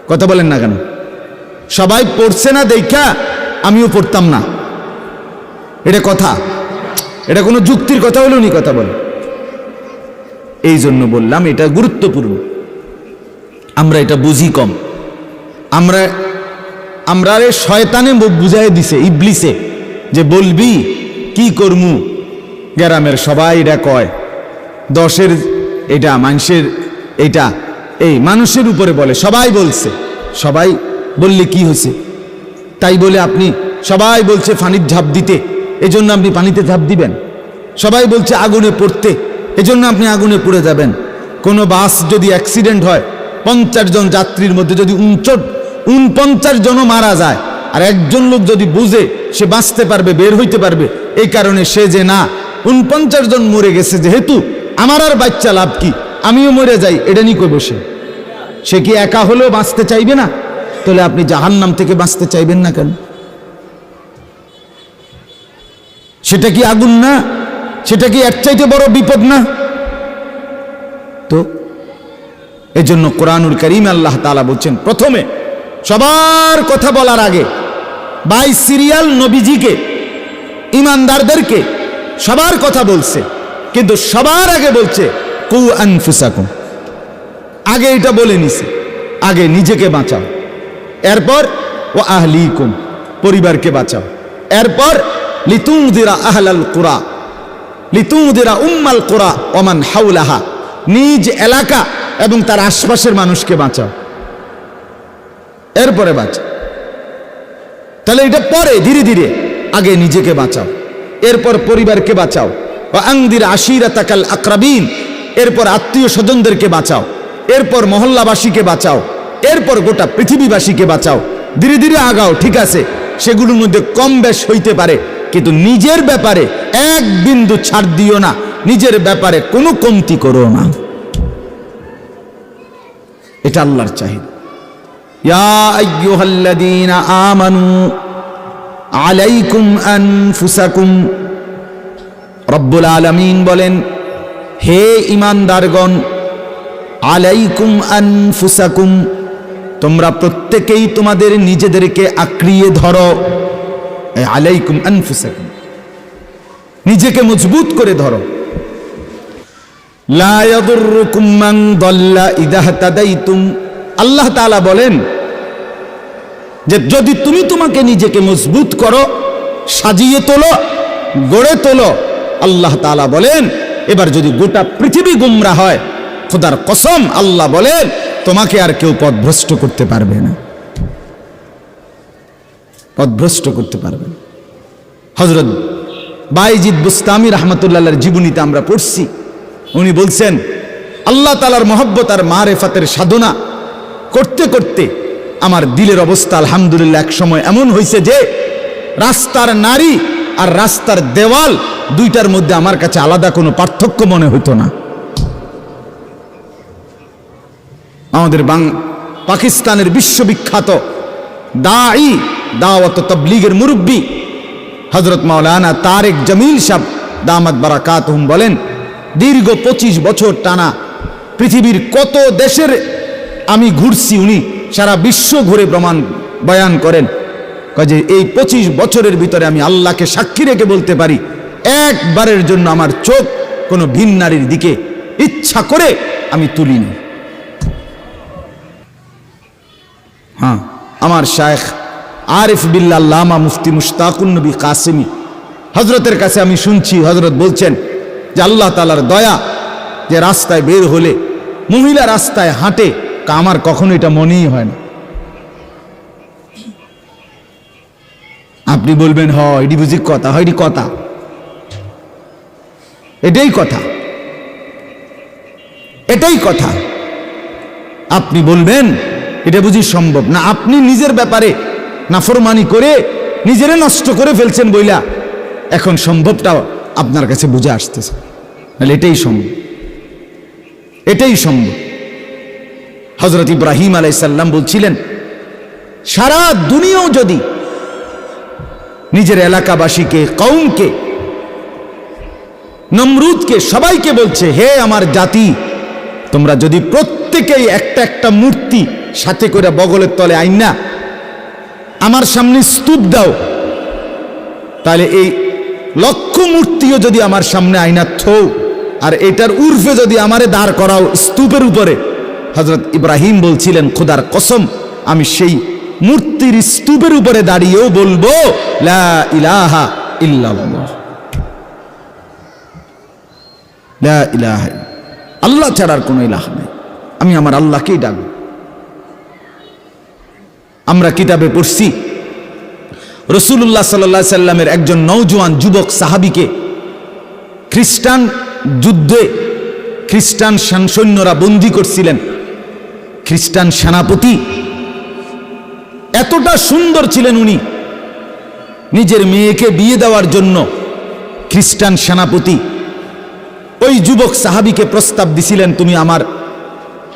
A: কথা বলেন না কেন? সবাই পড়ছে না দেখা আমিও পড়তাম না, এটা কথা? এটা কোনো যুক্তির কথা হলো নি? কথা বলে এই জন্য বললাম এটা গুরুত্বপূর্ণ। আমরা এটা বুঝি কম। আমরা শয়তানে বুঝাই দিছে, ইবলিসে, যে বলবি কি করমু, গ্রামের সবাই এটা কয়, 10-এর এটা মানুষের, এটা এই মানুষের উপরে বলে, সবাই বলছে। সবাই বললে কি হয়েছে? তাই বলে আপনি, সবাই বলছে পানির ঝাঁপ দিতে, এজন্য আপনি পানিতে ঝাঁপ দিবেন। সবাই বলছে আগুনে পড়তে, এজন্য আপনি আগুনে পড়ে যাবেন। কোনো বাস যদি অ্যাক্সিডেন্ট হয়, 50 জন যাত্রীর মধ্যে যদি 49 জনও মারা যায়, আর একজন লোক যদি বুঝে সে বাঁচতে পারবে, বের হইতে পারবে, এই কারণে সে যে না 49 জন মরে গেছে, যেহেতু আমার আর বাচ্চা লাভ কি, আমিও মরে যাই, এটা নিয়ে কই বসে? সে কি একা হলেও বাঁচতে চাইবে না? তাহলে আপনি জাহান্নাম থেকে বাঁচতে চাইবেন না কেন? সেটা কি আগুন না? সেটা কি এর চাইতে বড় বিপদ না? তো এজন্য কোরআনুল কারীম আল্লাহ তাআলা বলছেন, প্রথমে সবার কথা বলার আগে বাই সিরিয়াল নবীজিকে, ইমানদারদেরকে সবার কথা বলছে, কিন্তু সবার আগে বলছে কু আনফুসাকুম। আগে এটা বলে নিছে, আগে নিজেকে বাঁচাও, এরপর ও আহলিকুম, পরিবারকে বাঁচাও, এরপর লিতুনদিরা আহলাল কুরা, লিতুনদিরা উম্মাল কুরা ওমান হাওলাহা, নিজ এলাকা এবং তার আশপাশের মানুষকে বাঁচাও, এরপরে বাঁচাও। তাহলে এটা পরে ধীরে ধীরে, আগে নিজেকে বাঁচাও, এরপর পরিবারকে বাঁচাও। ওয়া আনদির আশিরাতাকাল আকরাবিন, এরপর আত্মীয় স্বজনদেরকে বাঁচাও, এরপর মহল্লাবাসীকে বাঁচাও, এরপর গোটা পৃথিবীবাসীকে বাঁচাও। ধীরে ধীরে আগাও, ঠিক আছে, সেগুলোর মধ্যে কম বেশ হইতে পারে, কিন্তু নিজের ব্যাপারে এক বিন্দু ছাড় দিও না, নিজের ব্যাপারে কোনো কমতি করো না। এটা আল্লাহর চাহিদা। ইয়া আইয়ুহাল্লাযীনা আমানু আলাইকুম আনফুসাকুম, রব্বুল আলামিন বলেন, হে ঈমানদারগণ, আলাইকুম আনফুসাকুম, তোমরা প্রত্যেকেই তোমাদের নিজেদেরকে আঁকড়িয়ে ধরো। আলাইকুম আনফুসাকুম, নিজেকে মজবুত করে ধরো। লা ইয়াদুররুকুম মান দাল্লা ইযা ইহতাদাইতুম, আল্লাহ তাআলা বলেন, যে যদি তুমি তোমাকে নিজেকে মজবুত করো, সাজিয়ে তোলো, গড়ে তোলো, আল্লাহ তাআলা বলেন এবার যদি গোটা পৃথিবী গুমরা হয়, খোদার কসম আল্লাহ বলেন তোমাকে আর কেউ পথভ্রষ্ট করতে পারবে না, পথভ্রষ্ট করতে পারবে না। হযরত বাইজিদ বুস্তামি রাহমাতুল্লাহর জীবনীতে আমরা পড়ছি, উনি বলছেন আল্লাহ তাআলার মহব্বত আর মারেফাতের সাধনা করতে করতে আমার দিলের অবস্থা আলহামদুলিল্লাহ এক সময় এমন হয়েছে যে রাস্তার নারী আর রাস্তার দেওয়াল দুইটার মধ্যে আমার কাছে আলাদা কোনো পার্থক্য মনে হতো না। আমাদের পাকিস্তানের বিশ্ববিখ্যাত দাঈ, দাওয়াত তাবলীগের মুরব্বী হযরত মাওলানা তারেক জামিল সাহেব দামাত বারাকাতুহুম বলেন, দীর্ঘ 25 বছর টানা পৃথিবীর কত দেশের আমি ঘুরছি, উনি সারা বিশ্ব ঘুরে বয়ান করেন যে এই 25 বছরের ভিতরে আমি আল্লাহকে সাক্ষী রেখে বলতে পারি একবারের জন্য আমার চোখ কোনো ভিন নারীর দিকে ইচ্ছা করে আমি তুলিনি। হ্যাঁ, আমার শায়েখ আরিফ বিল্লাহ আল্লামা মুফতি মুশতাকুন নবী কাসেমি হযরতের কাছে আমি শুনছি, হযরত বলছেন যে আল্লাহ তাআলার দয়া যে রাস্তায় বের হলে মহিলা রাস্তায় হাঁটে, আমার কখনো এটা মনেই হয় না। আপনি বলবেন হ এটি বুঝি কথা, হয় এটি কথা, এটাই কথা, এটাই কথা। আপনি বলবেন এটা বুঝি সম্ভব না, আপনি নিজের ব্যাপারে নাফরমানি করে নিজেরে নষ্ট করে ফেলছেন বইলা এখন সম্ভবটা আপনার কাছে বুঝে আসতেছে, তাহলে এটাই সম্ভব, এটাই সম্ভব। হযরত ইব্রাহিম আলাইহিস সালাম বলছিলেন সারা দুনিয়াও যদি নিজের এলাকাবাসীকে, কওমকে, নমরুদকে, সবাইকে বলছে হে আমার জাতি, তোমরা যদি প্রত্যেকেই একটা একটা মূর্তি সাথে করে বগলের তলে আইনা আমার সামনে স্তূপ দাও, তাহলে এই লক্ষ মূর্তিও যদি আমার সামনে আইনা থো আর এটার উর্ফে যদি আমারে দাঁড় করাও স্তূপের উপরে, হযরত ইব্রাহিম বলছিলেন খোদার কসম আমি সেই মূর্তির স্তূপের উপরে দাঁড়িয়েও বলবো লা ইলাহা ইল্লাল্লাহ, লা ইলাহা, আল্লাহ ছাড়ার কোনো ইলাহ নেই, আমি আমার আল্লাহকেই ডাকব। আমরা কিতাবে পড়ছি রাসূলুল্লাহ সাল্লাল্লাহু আলাইহি সাল্লামের একজন নওজোয়ান যুবক সাহাবীকে খ্রিস্টান যুদ্ধে খ্রিস্টান সৈন্যরা বন্দী করছিলেন। খ্রিস্টান সেনাপতি এতটা সুন্দর ছিলেন, উনি নিজের মেয়েকে বিয়ে দেওয়ার জন্য খ্রিস্টান সেনাপতি ওই যুবক সাহাবীকে প্রস্তাব দিছিলেন, তুমি আমার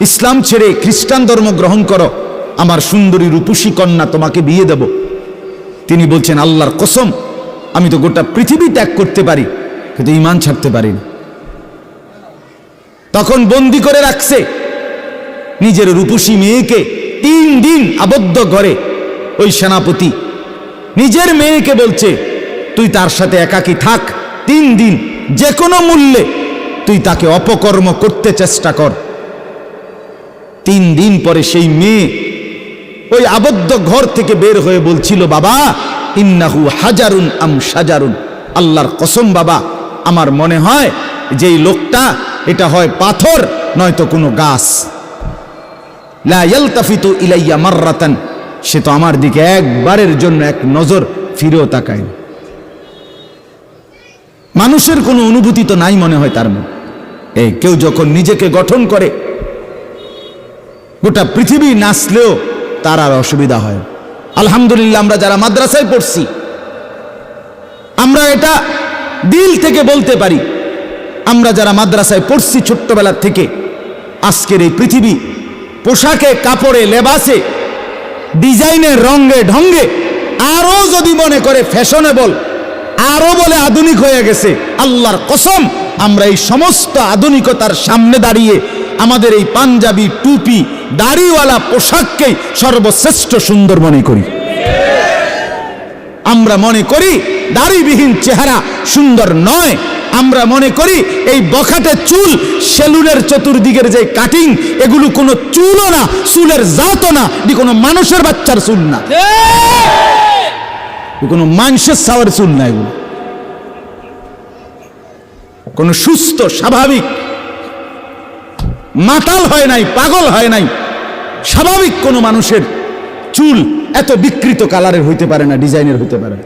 A: ইসলাম ছেড়ে খ্রিস্টান ধর্ম গ্রহণ করো, আমার সুন্দরী রূপসী কন্যা তোমাকে বিয়ে দেব। তিনি বলছেন আল্লাহর কসম আমি তো গোটা পৃথিবী ত্যাগ করতে পারি কিন্তু ঈমান ছাড়তে পারি না। তখন বন্দি করে রাখছে নিজের রূপসী মেয়েকে 3 দিন আবদ্ধ ঘরে। ওই সেনাপতি নিজের মেয়েকে বলছে তুই তার সাথে একাকী থাক 3 দিন, যে কোনো মূল্যে তুই তাকে অপকর্ম করতে চেষ্টা কর। 3 দিন পরে সেই মেয়ে ওই আবদ্ধ ঘর থেকে বের হয়ে বলছিল বাবা ইন্নাহু হাজারুন আম শাজারুন, আল্লাহর কসম বাবা আমার মনে হয় যে এই লোকটা এটা হয় পাথর নয়তো কোনো গাছ। লা ইয়ালতাফিতু ইলাইয়া মাররাতান, সে তো আমার দিকে একবারের জন্য এক নজর ফিরেও তাকায়। মানুষের কোনো অনুভূতি তো নাই মনে হয় তার মধ্যে। এই কেউ যখন নিজেকে গঠন করে গোটা পৃথিবী নাচলেও তার আর অসুবিধা হয়। আলহামদুলিল্লাহ আমরা যারা মাদ্রাসায় পড়ছি আমরা এটা দিল থেকে বলতে পারি, আমরা যারা মাদ্রাসায় পড়ছি ছোট্টবেলার থেকে, আজকের এই পৃথিবী পোশাকে, কাপড়ে, লেবাসে, ডিজাইনের, রঙে ঢঙ্গে আরো যদি মনে করে ফ্যাশনেবল, আরো বলে আধুনিক হয়ে গেছে, আল্লাহর কসম আমরা এই সমস্ত আধুনিকতার সামনে দাঁড়িয়ে আমাদের এই পাঞ্জাবি, টুপি, দাড়িওয়ালা পোশাককেই সর্বশ্রেষ্ঠ সুন্দর মনে করি। আমরা মনে করি দাড়িবিহীন চেহারা সুন্দর নয়, আমরা মনে করি এই বখাটে চুল, সেলুনের চতুর্দিকের যে কাটিং, এগুলো কোনো চুলও না, চুলের জাতও না, এটি কোনো মানুষের বাচ্চার চুল না, কোনো মানুষের সাওয়ার চুল না, এগুলো কোনো সুস্থ স্বাভাবিক মাতাল হয় নাই, পাগল হয় নাই, স্বাভাবিক কোনো মানুষের চুল এত বিকৃত কালারের হইতে পারে না, ডিজাইনের হইতে পারে না।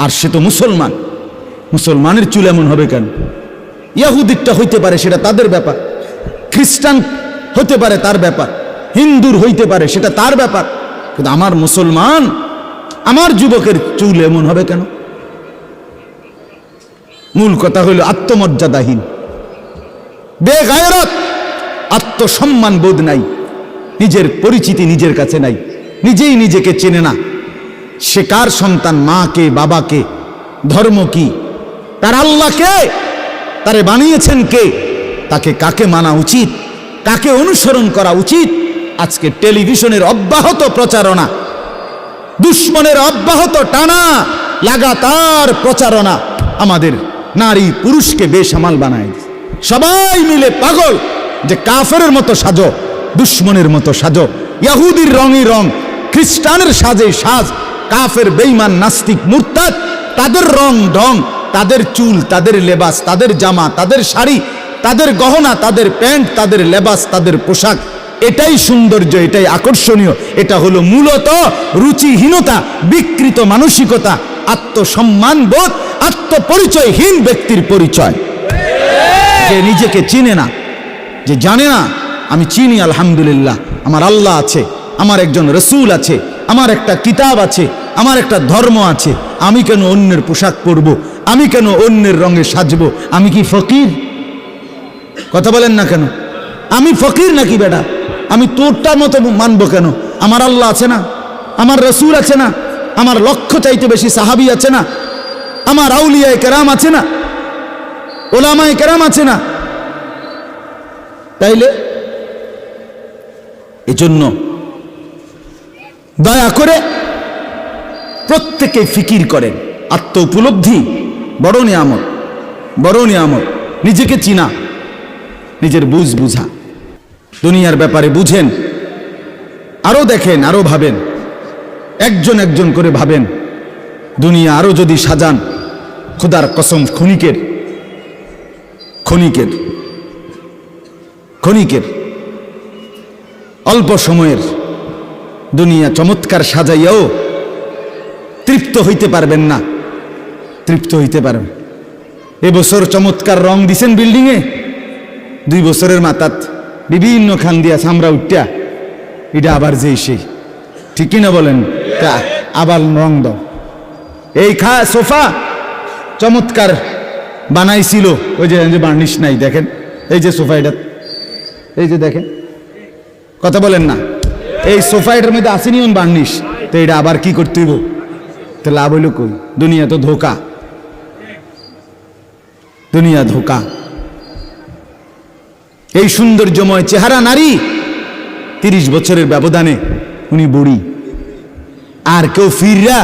A: আর সে তো মুসলমান, মুসলমানের চুল এমন হবে কেন? ইহুদিরটা হইতে পারে, সেটা তাদের ব্যাপার, খ্রিস্টান হতে পারে তার ব্যাপার, হিন্দুর হইতে পারে সেটা তার ব্যাপার, কিন্তু আমার মুসলমান, আমার যুবকের চুল এমন হবে কেন? মূল কথা হইল আত্মমর্যাদাহীন, বেগায়রত, আত্মসম্মান বোধ নাই, নিজের পরিচিতি নিজের কাছে নাই, নিজেই নিজেকে চেনে না। সে কার সন্তান, মা কে, বাবা কে, ধর্ম কি, তার আল্লাহ কে, তারে বানিয়েছেন কে, তাকে কাকে মানা উচিত, কাকে অনুসরণ করা উচিত? আজকে টেলিভিশনের অব্যাহত প্রচারণা, দুশ্মনের অব্যাহত টানা লাগাতার প্রচারণা আমাদের নারী পুরুষকে বেসামাল বানায়। সবাই মিলে পাগল যে কাফেরের মতো সাজো, দুশ্মনের মতো সাজো, ইহুদির রঙই রং, খ্রিস্টানের সাজে সাজ, কাফের বেঈমান নাস্তিক মুরতাদ তাদের রং ঢং, তাদের চুল, তাদের লেবাস, তাদের জামা, তাদের শাড়ি, তাদের গহনা, তাদের প্যান্ট, তাদের লেবাস, তাদের পোশাক, এটাই সৌন্দর্য, এটাই আকর্ষণীয়। এটা হলো মূলত রুচিহীনতা, বিকৃত মানসিকতা, আত্মসম্মান বোধ, আত্মপরিচয়হীন ব্যক্তির পরিচয়। যে নিজেকে চিনে না, যে জানে না আমি চিনি আলহামদুলিল্লাহ, আমার আল্লাহ আছে, আমার একজন রসুল আছে, আমার একটা কিতাব আছে, আমার একটা ধর্ম আছে, আমি কেন অন্যের পোশাক পরবো, আমি কেন অন্যের রঙে সাজবো? আমি কি ফকির? কথা বলেন না কেন? আমি ফকির নাকি বেটা? আমি তোরটার মতো মানবো কেন? আমার আল্লাহ আছে না, আমার রসুল আছে না, আমার লক্ষ চাইতে বেশি সাহাবী আছে না, আমার আউলিয়ায়ে কেরাম আছে না, ওলামায়ে কেরাম আছে না। তাইলে এজন্য দয়া করে প্রত্যেকে ফিকির করেন, আত্ম উপলব্ধি বড় নিয়ামত, বড় নিয়ামত। নিজেকে চিনা, নিজের বুঝ বুঝা, দুনিয়ার ব্যাপারে বুঝেন, আরো দেখেন, আরো ভাবেন, একজন একজন করে ভাবেন। দুনিয়া আরো যদি সাজান, খোদার কসম ক্ষণিকের ক্ষণিকের ক্ষণিকের অল্প সময়ের দুনিয়া চমৎকার সাজাইয়াও তৃপ্ত হইতে পারবেন না, তৃপ্ত হইতে পারবেন। এবছর চমৎকার রং দিছেন বিল্ডিংয়ে, 2 বছরের মাথাত বিভিন্ন খান দিয়া চামড়া উঠা, এটা আবার যেই সেই, ঠিক কিনা বলেন? আবার রং দাও। এই সোফা চমৎকার বানাইছিল, ওই যে বার্নিশ নাই, দেখেন এই যে সোফা, এটা এই যে দেখেন, কথা বলেন না, এই সোফা এটার মধ্যে আসেনি বার্নিশ, তো এটা আবার কি করতে হইব? তো লাভ হইল কই? দুনিয়া তো ধোকা, দুনিয়া ধোকা। এই সৌন্দর্যময় চেহারা নারী, 30 বছরের ব্যবধানে উনি বুড়ি, আর কেউ ফিররা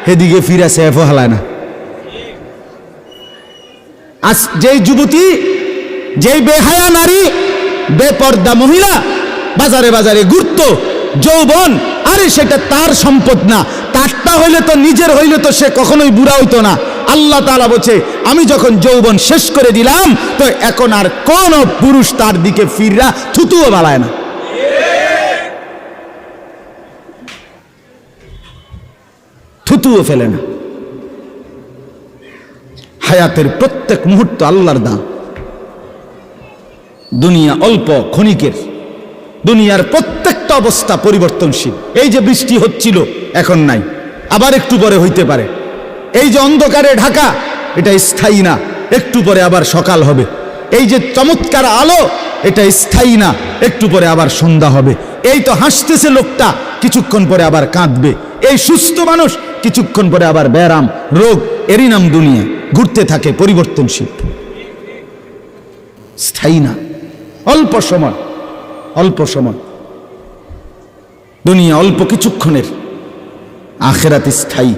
A: সেদিকে ফিরা সেফও হালায় না। আজ যেই যুবতী, যেই বেহায়া নারী, বেপর্দা মহিলা বাজারে বাজারে ঘুরতো, যৌবন, আরে সেটা তার সম্পদ না, তারটা হইলে তো নিজের হইলে তো সে কখনোই বুড়া হইতো না। আল্লাহ তাআলা বলছে, আমি যখন যৌবন শেষ করে দিলাম, তো এখন আর কোন পুরুষ তার দিকে ফিররা থুতুও বাড়ায় না। থুতুও ফেলে না। হায়াতের প্রত্যেক মুহূর্ত আল্লাহর দান। দুনিয়া অল্প ক্ষণিকের, দুনিয়ার প্রত্যেকটা অবস্থা পরিবর্তনশীল। এই যে বৃষ্টি হচ্ছিল, এখন নাই, আবার একটু পরে হইতে পারে। এই যে অন্ধকারে ঢাকা, এটা স্থায়ী না, একটু পরে আবার সকাল হবে। এই যে চমৎকার আলো, এটা স্থায়ী না, একটু পরে আবার সন্ধ্যা হবে। এই তো হাসতেছে লোকটা, কিছুক্ষণ পরে আবার কাঁদবে। এই সুস্থ মানুষ, কিছুক্ষণ পরে আবার ব্যারাম, রোগ, এরই নাম দুনিয়া। ঘুরতে থাকে, পরিবর্তনশীল, স্থায়ী না। অল্প সময়, অল্প সময় দুনিয়া, অল্প কিছুক্ষণের। আখিরাত স্থায়ী,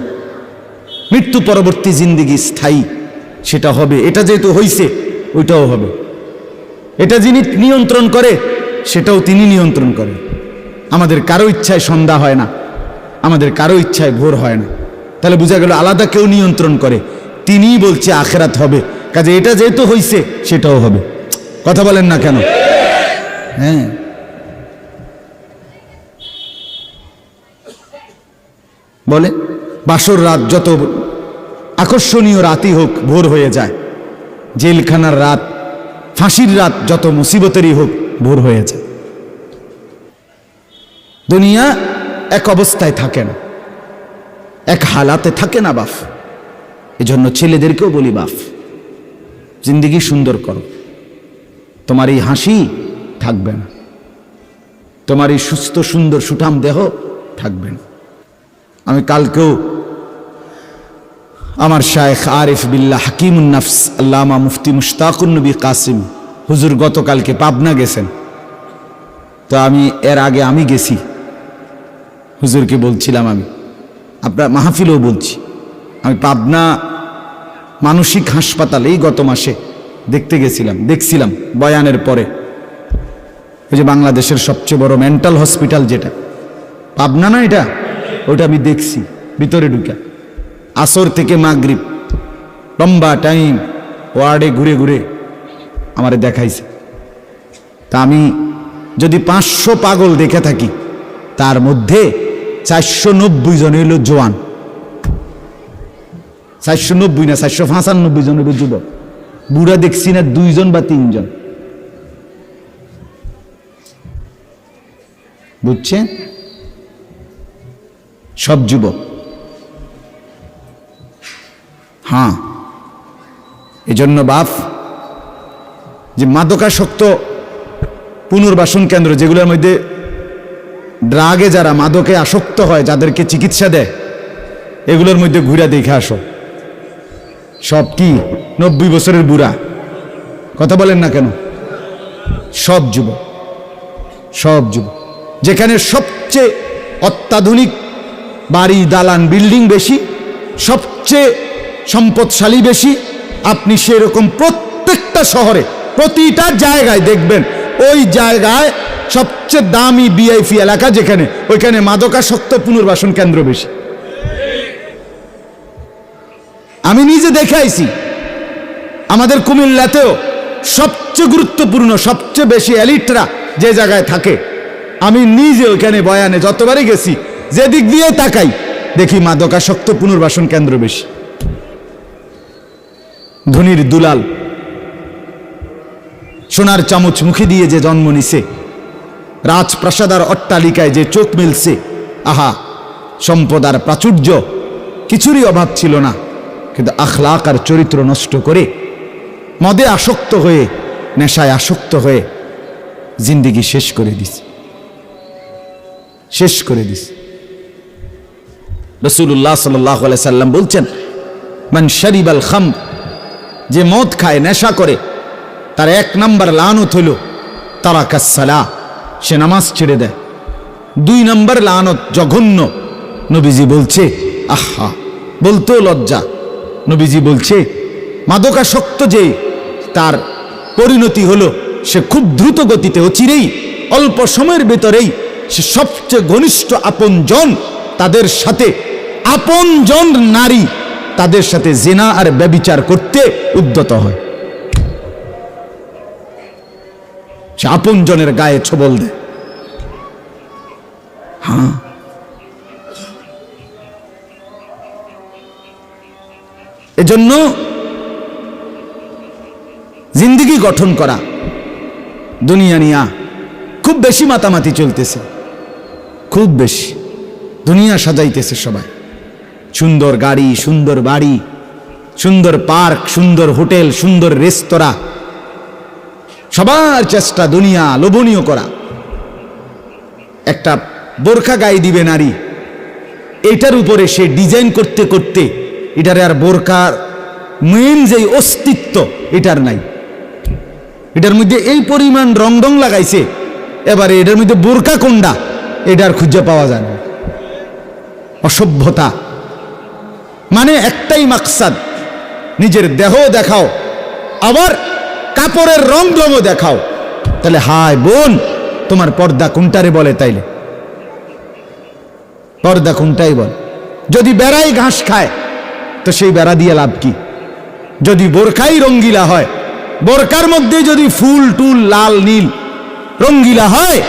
A: মৃত্যু পরবর্তী জিন্দেগি স্থায়ী। সেটা হবে। এটা যেহেতু হইছে ওইটাও হবে। এটা যিনি নিয়ন্ত্রণ করে সেটাও তিনি নিয়ন্ত্রণ করে। আমাদের কারো ইচ্ছায় সন্ধ্যা হয় না, আমাদের কারো ইচ্ছায় ভোর হয় না। তাহলে বোঝা গেল আলাদা কেউ নিয়ন্ত্রণ করে, তিনিই বলছে আখিরাত হবে। কাজে এটা যেহেতু হইছে সেটাও হবে। কথা বলেন না কেন? হ্যাঁ, বলে বাসর রাত যত আকর্ষণীয় রাতই হোক ভোর হয়ে যায়, জেলখানার রাত, ফাঁসির রাত যত মুসিবতেরই হোক ভোর হয়ে যায়। দুনিয়া এক অবস্থায় থাকে না, এক হালাতে থাকে না বাপ। এজন্য ছেলেদেরকেও বলি বাপ, জিন্দেগি সুন্দর করো। তোমার এই হাসি থাকবে না, তোমার এই সুস্থ সুন্দর সুঠাম দেহ থাকবে না। আমি কালকেও আমার শায়েখ আরিফ বিল্লাহ হাকিমুন নাফস আল্লামা মুফতি মুশতাকুন নবী কাসিম হুজুর গতকালকে পাবনা গেছেন। তো আমি এর আগে আমি গেছি, হুজুরকে বলছিলাম, আমি আপনার মাহফিলেও বলছি, আমি পাবনা মানসিক হাসপাতালেই গত মাসে দেখতে গেছিলাম, দেখছিলাম বয়ানের পরে। ওই যে বাংলাদেশের সবচেয়ে বড় মেন্টাল হসপিটাল যেটা পাবনা না, এটা ওটা আমি দেখছি ভিতরে ঢুকা। আসর থেকে মাগরিব লম্বা টাইম ওয়ার্ডে ঘুরে ঘুরে আমারে দেখাইছে। তা আমি যদি 500 পাগল দেখে থাকি, তার মধ্যে 490 জন হইল জোয়ান। 490 না, 495 জন হইল যুবক। বুড়া দেখছি না 2 জন বা 3 জন। বুঝছেন? সব যুবক। হ্যাঁ, এজন্য বাপ, যে মাদকাসক্ত পুনর্বাসন কেন্দ্র যেগুলোর মধ্যে ড্রাগে যারা মাদকে আসক্ত হয়, যাদেরকে চিকিৎসা দেয়, এগুলোর মধ্যে ঘুরে দেখে আসো। সব কি 90 বছরের বুড়া? কথা বলেন না কেন? সব যুবক, সব যুবক। যেখানে সবচেয়ে অত্যাধুনিক বাড়ি, দালান, বিল্ডিং বেশি, সবচেয়ে সম্পদশালী বেশি, আপনি সেরকম প্রত্যেকটা শহরে প্রতিটা জায়গায় দেখবেন ওই জায়গায় সবচেয়ে দামি ভিআইপি এলাকা যেখানে, ওইখানে মাদকাসক্ত পুনর্বাসন কেন্দ্র বেশি। আমি নিজে দেখে আইছি। আমাদের কুমিল্লাতেও সবচেয়ে গুরুত্বপূর্ণ, সবচেয়ে বেশি এলিটরা যে জায়গায় থাকে, আমি নিজে ওইখানে বয়ানে যতবারই গেছি, যেদিক দিয়ে তাকাই দেখি মাদকাসক্ত পুনর্বাসন কেন্দ্র বেশি। ধনির দুলাল, সোনার চামচ মুখে দিয়ে যে জন্ম নিছে, রাজপ্রাসাদ আর অট্টালিকায় যে চোখ মিলছে, আহা, সম্পদ আর প্রাচুর্য কিছুরই অভাব ছিল না, কিন্তু আখলাক আর চরিত্র নষ্ট করে, মদে আসক্ত হয়ে, নেশায় আসক্ত হয়ে জিন্দেগি শেষ করে দিছে, শেষ করে দিছে। রাসূলুল্লাহ সাল্লাল্লাহু আলাইহি সাল্লাম বলছেন, মান শারিবাল খামর, যে মদ খায়, নেশা করে, তার 1 নাম্বার লানত হইল তারাকাস সালাহ, সে নামাজ ছেড়ে দেয়। 2 নাম্বার লানত জঘন্য, নবীজি বলছে, আহা, বলতেও লজ্জা, নবীজি বলছে মাদকাসক্ত যে, তার পরিণতি হলো সে খুব দ্রুত গতিতে, অচিরেই, অল্প সময়ের ভেতরেই সে সবচেয়ে ঘনিষ্ঠ আপনজন, তাদের সাথে আপনজন নারী, তাদের সাথে জিনা আর ব্যভিচার করতে উদ্যত হয়। সে আপনজনের গায়ে ছোবল দেয়। হ্যাঁ, এজন্য জিন্দেগি গঠন করা, দুনিয়া নিয়া খুব বেশি মাতামাতি চলতেছে, খুব বেশি দুনিয়া সাজাইতেছে সবাই। সুন্দর গাড়ি, সুন্দর বাড়ি, সুন্দর পার্ক, সুন্দর হোটেল, সুন্দর রেস্তোরাঁ, সবার চেষ্টা দুনিয়া লোভনীয় করা। একটা বোরখা গায়ে দিবে নারী, এটার উপরে সে ডিজাইন করতে করতে এটারে আর বোরকার মেন যে অস্তিত্ব এটার নাই। এটার মধ্যে এই পরিমাণ রং রং লাগাইছে, এবারে এটার মধ্যে বোরকা কোনটা এটার খুঁজে পাওয়া যায় না। অসভ্যতা, মানে একটাই মাকসাদ, নিজের দেহ দেখাও, আবার কাপড়ের রং ঢংও দেখাও, তাহলে হায় বোন তোমার পর্দা কোনটারে বলে? তাইলে পর্দা কোনটাই বল? যদি বেড়াই ঘাস খায় তো সেই বেড়া দিয়ে লাভ কি? যদি বোরকাই রঙ্গিলা হয়, বোরকার মধ্যে যদি ফুল টুল লাল নীল রঙ্গিলা হয়,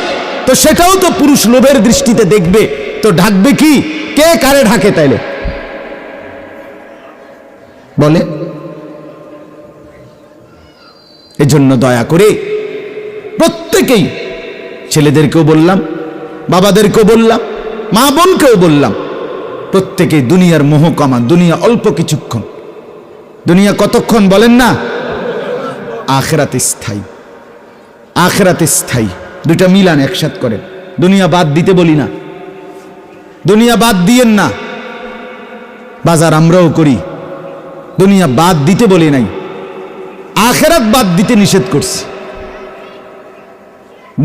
A: তো সেটাও তো পুরুষ লোভের দৃষ্টিতে দেখবে, তো ঢাকবে কি? কে কারে ঢাকে তাইলে বলে? এজন্য দয়া করে প্রত্যেকেই, ছেলেদেরকেও বললাম, বাবাদেরকেও বললাম, মা বোনকেও বললাম, প্রত্যেকে দুনিয়ার মোহ কমা। দুনিয়া অল্প কিছুক্ষণ। দুনিয়া কতক্ষণ বলেন না? আখিরাত স্থায়ী। আখিরাত স্থায়ী, দুইটা মিলান একসাথ করেন। দুনিয়া বাদ দিতে বলি না, দুনিয়া বাদ দিয়েন না। বাজার আমরাও করি, দুনিয়া বাদ দিতে বলি নাই, আখিরাত বাদ দিতে নিষেধ করছি।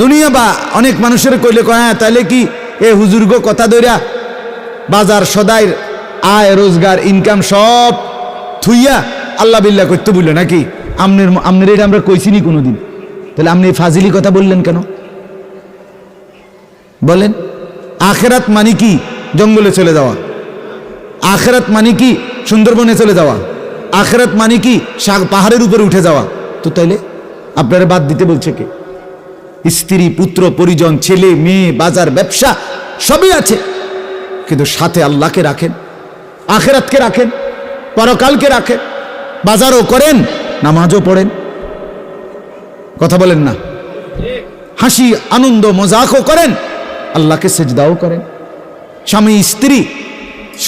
A: দুনিয়া বা অনেক মানুষের কইলে কয় হ্যাঁ তাইলে কি এ হুজুর্গ কথা দইরা বাজার সদাই আয় রোজগার ইনকাম সব থুইয়া আল্লাহ বিল্লাহ করতে বললো নাকি? আমনের এটা আমরা কইছিনি কোনোদিন, তাহলে আপনি ফাজিলি কথা বললেন কেন বলেন? আখিরাত মানে কি? জঙ্গলে চলে যাওয়া। আখিরাত মানে কি? সুন্দরবনে চলে যাওয়া। আখিরাত মানে কি? পাহাড়ের উপরে উঠে যাওয়া। তো তাইলে আপনারা বাদ দিতে বলছে কে? স্ত্রী, পুত্র, পরিজন, ছেলে মেয়ে, বাজার, ব্যবসা সবই আছে, কিন্তু সাথে আল্লাহকে রাখেন, আখিরাতকে রাখেন, পরকালকে রাখেন, বাজারও করেন, নামাজও পড়েন। কথা বলেন না? হাসি আনন্দ মজাকও করেন, আল্লাহকে সেজদাও করেন। স্বামী স্ত্রী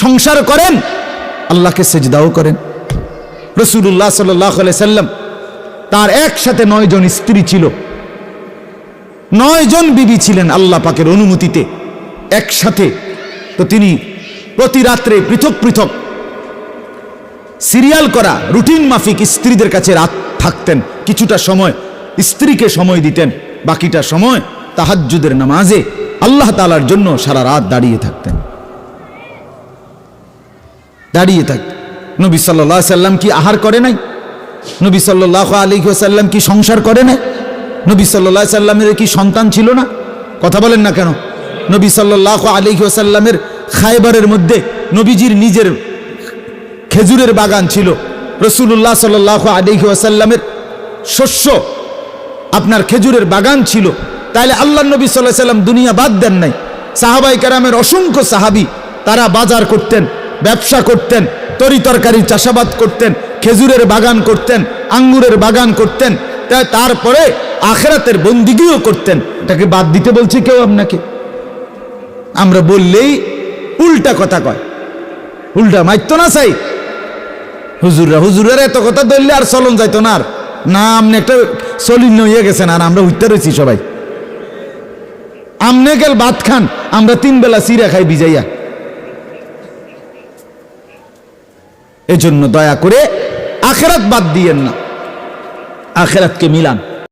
A: সংসার করেন, আল্লাহকে সেজদাও করেন। রাসূলুল্লাহ সাল্লাল্লাহু আলাইহি সাল্লাম তার একসাথে 9 জন স্ত্রী ছিল, 9 জন বিবি ছিলেন আল্লাহ পাকের অনুমতিতে একসাথে। তো তিনি প্রতি রাত্রে পৃথক পৃথক সিরিয়াল করা রুটিন মাফিক স্ত্রীদের কাছে রাত থাকতেন। কিছুটা সময় স্ত্রীকে সময় দিতেন, বাকিটা সময় তাহাজ্জুদের নামাজে আল্লাহ তাআলার জন্য সারা রাত দাঁড়িয়ে থাকতেন। দাঁড়িয়ে থাকতেন। নবী সাল্লাল্লাহু আলাইহি সাল্লাম কি আহার করে নাই? নবী সাল্লাল্লাহু আলাইহি ওয়াসাল্লাম কি সংসার করে নাই? নবী সাল্লাল্লাহু আলাইহি সাল্লামের কি সন্তান ছিল না? কথা বলেন না কেন? নবী সাল্লাল্লাহু আলাইহি ওয়াসাল্লামের খায়বারের মধ্যে নবীজির নিজের খেজুরের বাগান ছিল। রাসূলুল্লাহ সাল্লাল্লাহু আলাইহি ওয়াসাল্লামের শস্য আপনার খেজুরের বাগান ছিল। তাইলে আল্লাহর নবী সাল্লাল্লাহু আলাইহি ওয়াসাল্লাম দুনিয়া বাদ দেন নাই। সাহাবায়ে কেরামের অসংখ্য সাহাবী তারা বাজার করতেন, ব্যবসা করতেন, তরি তরকারি চাষাবাদ করতেন, খেজুরের বাগান করতেন, আঙ্গুরের বাগান করতেন, তারপরে আখিরাতের বন্দিগিও করতেন। এটাকে বাদ দিতে বলছে কেউ আপনাকে? আমরা বললেই উল্টা কথা কয়, উল্টা মাইতো না চাই। হুজুরের এত কথা ধরলে আর চলন যাইতো না। আর না আপনি একটা চলিন্য হয়ে গেছেন, আর আমরা উঠতে রয়েছি সবাই। আমনে গেল ভাত খান, আমরা 3 বেলা চিরা খাই ভিজাইয়া। এজন্য দয়া করে আখিরাত বাদ দিয়েন না, আখিরাতকে মিলান।